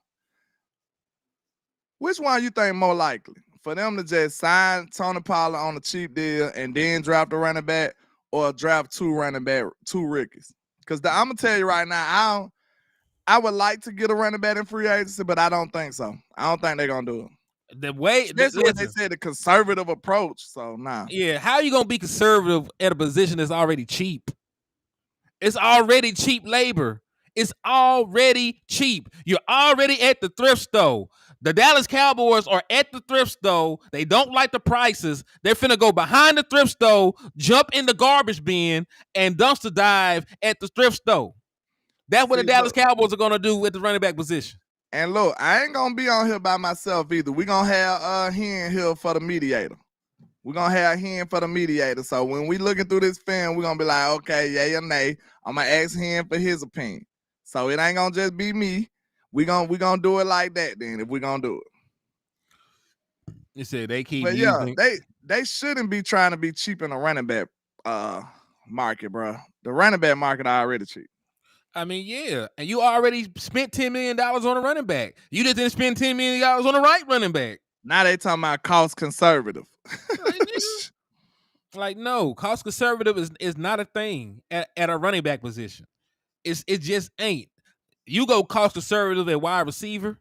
which one you think more likely? For them to just sign Tony Pollard on a cheap deal and then draft a running back, or draft 2 rookies? Because I'm gonna tell you right now, I would like to get a running back in free agency, but I don't think so. I don't think they're gonna do it. Especially when they said the conservative approach. So nah. Yeah, how are you gonna be conservative at a position that's already cheap? It's already cheap labor. It's already cheap. You're already at the thrift store. The Dallas Cowboys are at the thrift store. They don't like the prices. They're finna go behind the thrift store, jump in the garbage bin, and dumpster dive at the thrift store. That's what the Dallas Cowboys are gonna do with the running back position. And look, I ain't gonna be on here by myself either. We're gonna have Hen here for the mediator. So when we looking through this film, we're gonna be like, okay, yay or nay. I'm gonna ask Hen for his opinion. So it ain't gonna just be me. We gonna do it like that then if we're gonna do it. You said they keep But yeah, using. they shouldn't be trying to be cheap in the running back market, bro. The running back market already cheap. I mean, yeah, and you already spent $10 million on a running back. You just didn't spend $10 million on the right running back. Now they talking about cost conservative. Like, no, cost conservative is not a thing at a running back position. It just ain't. You go cost conservative at wide receiver,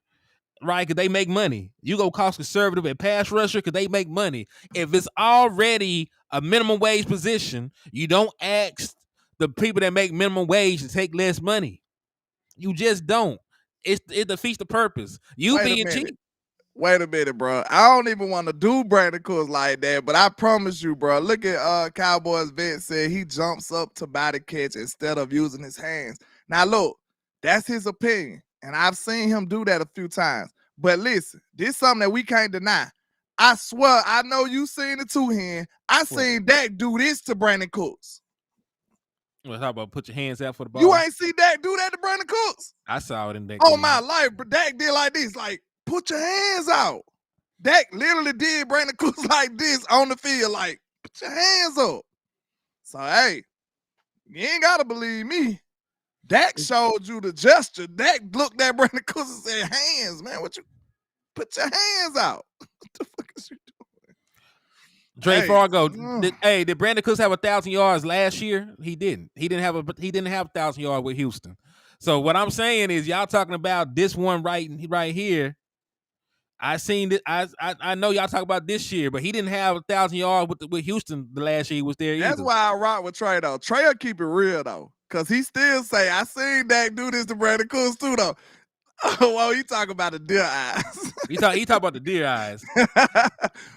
right? Because they make money. You go cost conservative at pass rusher because they make money. If it's already a minimum wage position, you don't ask the people that make minimum wage to take less money. You just don't. It defeats the purpose. You being cheap. Wait a minute, bro. I don't even want to do Brandon Cooks like that, but I promise you, bro. Look at Cowboys vet said he jumps up to body catch instead of using his hands. Now look, that's his opinion, and I've seen him do that a few times. But listen, this is something that we can't deny. I swear, I know you seen it too, Hen. I seen Dak do this to Brandon Cooks. Well, how about put your hands out for the ball? You ain't see Dak do that to Brandon Cooks? I saw it in that. Oh my life, but Dak did like this, like put your hands out. Dak literally did Brandon Cooks like this on the field, like put your hands up. So hey, you ain't gotta believe me. Dak showed you the gesture. Dak looked at Brandon Cooks and said, "Hands, man, what you put your hands out? What the fuck is you doing?" Dre Fargo, did Brandon Cooks have 1,000 yards last year? He didn't. He didn't have 1,000 yards with Houston. So what I'm saying is, y'all talking about this one right here. I seen it. I know y'all talk about this year, but he didn't have 1,000 yards with Houston the last year he was there. That's why I rock with Trey though. Trey will keep it real though, cause he still say I seen Dak do this to Brandon Cooks too though. Well, he talk about the deer eyes. he talk about the deer eyes.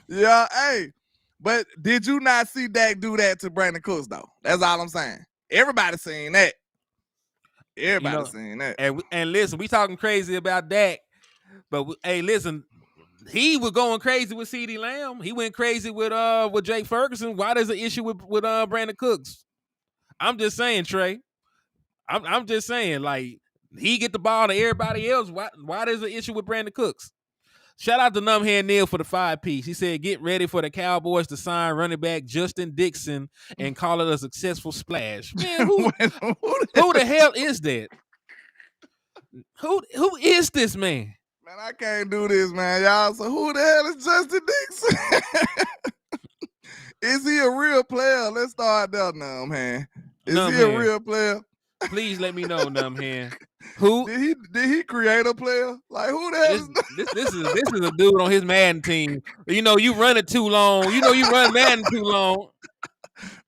Yeah, hey. But did you not see Dak do that to Brandon Cooks though? That's all I'm saying. Everybody seen that. Everybody seen that. And listen, we talking crazy about Dak, but hey, listen, he was going crazy with CeeDee Lamb. He went crazy with Jake Ferguson. Why there's an issue with Brandon Cooks? I'm just saying, Trey. I'm just saying, like, he get the ball to everybody else. Why there's an issue with Brandon Cooks? Shout out to Numbhead Neil for the 5-piece. He said, get ready for the Cowboys to sign running back Justin Dixon and call it a successful splash. Man, who the hell is that? Who is this man? Man, I can't do this, man, y'all. So who the hell is Justin Dixon? Is he a real player? Let's start there now, man. Is he a real player? Please let me know, Numbhead. Who did he create a player? Like who the hell this is a dude on his Madden team. You know, you run it too long. You know, you run Madden too long.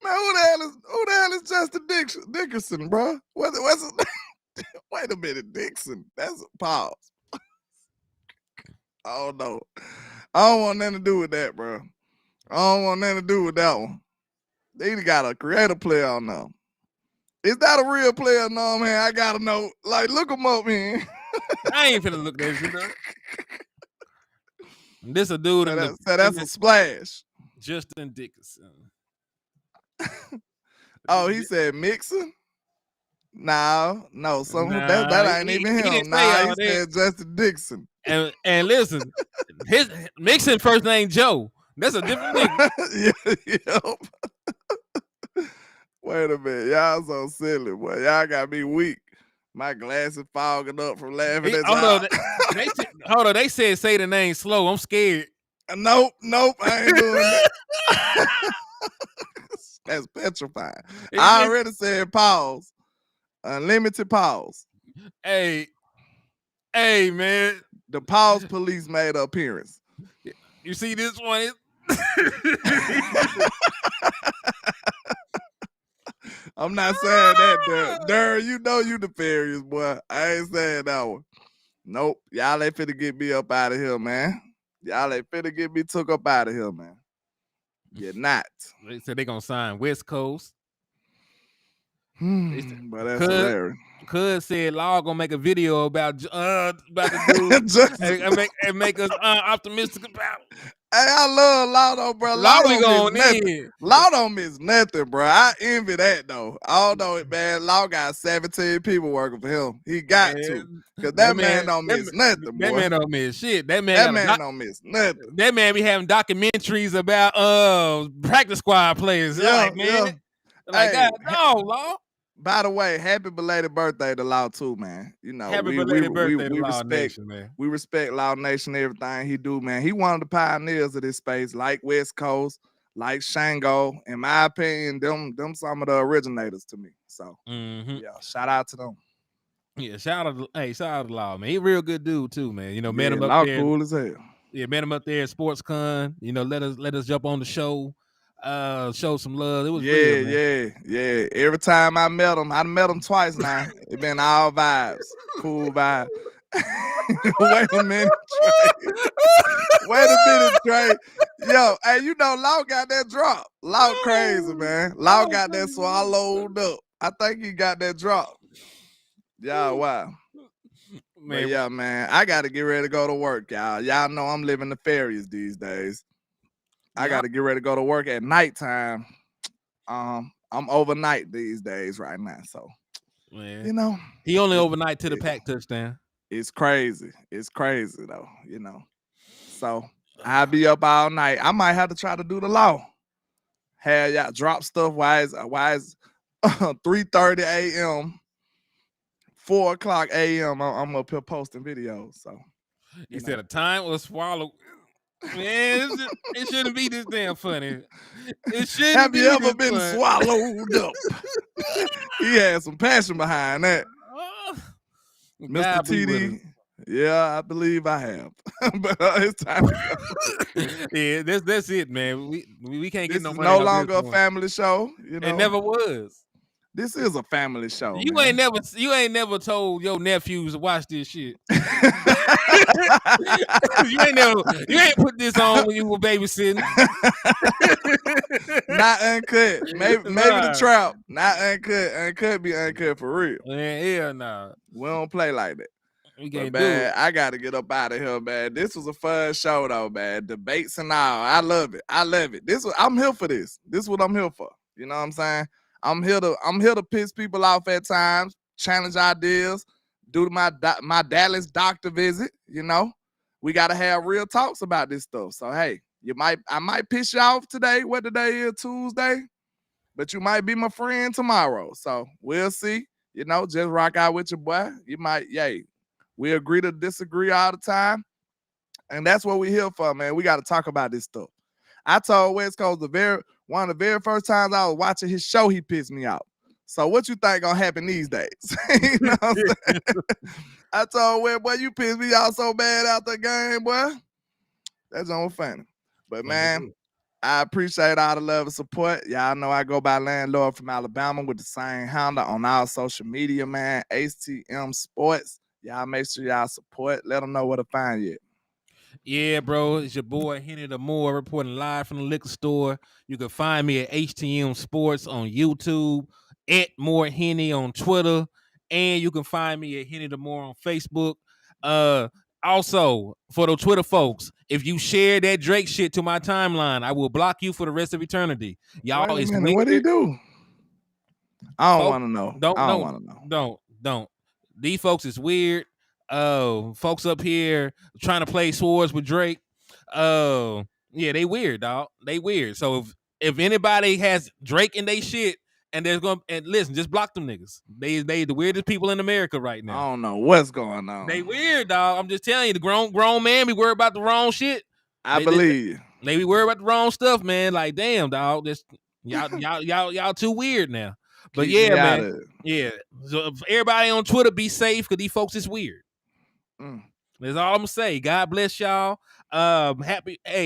Man, who the hell is Justin Dickerson, bro? What's his name? Wait a minute, Dixon. That's a pause. I don't know. I don't want nothing to do with that, bro. I don't want nothing to do with that one. They got a creative player on them. Is that a real player? No, man. I gotta know. Like, look him up, man. I ain't finna look that shit up. This a dude. That's a splash. Justin Dickerson. Oh, he said Mixon? No, that ain't even him. He said Justin Dixon. And listen, his Mixon first name Joe. That's a different nigga. Yep. Wait a minute, y'all so silly, boy. Y'all got me weak. My glasses fogging up from laughing at hold on, they said say the name slow. I'm scared. Nope, I ain't doing that. That's petrifying. I already said pause. Unlimited pause. Hey, man. The pause police made an appearance. You see this one? I'm not saying that, Darren. You know you nefarious, boy. I ain't saying that one. Nope. Y'all ain't finna get me up out of here, man. Y'all ain't finna get me took up out of here, man. You're not. They said they gonna sign West Coast. But that's hilarious. Cuz said Law gonna make a video about the dude and make us optimistic about it. Hey, I love Law though, bro. Law We don't miss gonna nothing. need. Law don't miss nothing, bro. I envy that though. Although it, man, Law got 17 people working for him. He got to, cause that man don't miss nothing, That boy. man don't miss shit. That man, That man don't miss nothing. That man be having documentaries about practice squad players. Yeah, Like, man, yeah. like Hey, God, no, Law. by the way, happy belated birthday to Law too, man. You know, Happy we belated birthday to Law respect Nation, man. we respect Law Nation, everything he do, man. He one of the pioneers of this space, like West Coast, like Shango. In my opinion, them some of the originators to me. So yeah, shout out to them. Yeah, shout out to Law, man. He a real good dude too, man. You know, met him up Law there. cool as hell. Yeah, met him up there at SportsCon. You know, let us jump on the show, show some love. It was real, man. Yeah. Every time I met him twice now. It been all vibes, cool vibe. Wait a minute, Trey. Yo, hey, you know, Law got that drop. Law crazy, man. Law got that swallowed up. I think he got that drop. Yeah, wow. Man. But yeah, man, I got to get ready to go to work, y'all. Y'all know I'm living nefarious these days. I got to get ready to go to work at nighttime. I'm overnight these days right now, so man, you know, he only overnight to the pack touchdown. It's crazy. It's crazy though, you know. So I'll be up all night. I might have to try to do the Law. Have y'all drop stuff. Why is 3:30 a.m. 4 o'clock a.m. I'm up here posting videos. So he said a time was swallowed. Man, it shouldn't be this damn funny. It shouldn't. Have you ever been swallowed up? He had some passion behind that. Mr. TD. Yeah, I believe I have. But it's time to go. Yeah, that's it, man. We can't get no money. No longer a family show. You know, it never was. This is a family show. You ain't never told your nephews to watch this shit. you ain't put this on when you were babysitting. Not uncut. Maybe the trap. Not uncut. Uncut be uncut for real. Man, hell nah. We don't play like that. We can't do it. I gotta get up out of here, man. This was a fun show though, man. Debates and all. I love it. I'm here for this. This is what I'm here for. You know what I'm saying? I'm here to piss people off at times, challenge ideas, do my Dallas doctor visit. You know, we gotta have real talks about this stuff. So hey, I might piss you off today. What today is? Tuesday, but you might be my friend tomorrow. So we'll see. You know, just rock out with your boy. You might, we agree to disagree all the time, and that's what we're here for, man. We got to talk about this stuff. I told West Coast one of the very first times I was watching his show, he pissed me off. So what you think gonna happen these days? You know what I'm saying? I told West, boy, you pissed me off so bad out the game, boy. That's on funny. But man, I appreciate all the love and support. Y'all know I go by LandLord from Alabama with the same handle on all social media, man. HTM Sports. Y'all make sure y'all support. Let them know where to find you. Yeah, bro. It's your boy Henny the Moore reporting live from the liquor store. You can find me at HTM Sports on YouTube, at More Henny on Twitter, and you can find me at Henny the Moore on Facebook. Also, for the Twitter folks, if you share that Drake shit to my timeline, I will block you for the rest of eternity. Y'all, wait a minute, what did he do? I don't want to know. I don't want to know. Don't. These folks is weird. Folks up here trying to play swords with Drake. Yeah, they weird, dog. They weird. So if anybody has Drake in they shit, and listen, just block them niggas. They the weirdest people in America right now. I don't know what's going on. They weird, dog. I'm just telling you, the grown man be worried about the wrong shit. I believe you. They be worried about the wrong stuff, man. Like, damn, dog. This y'all too weird now. But keep man. Yeah. So everybody on Twitter, be safe, because these folks is weird. That's all I'm gonna say. God bless y'all. Happy. Hey.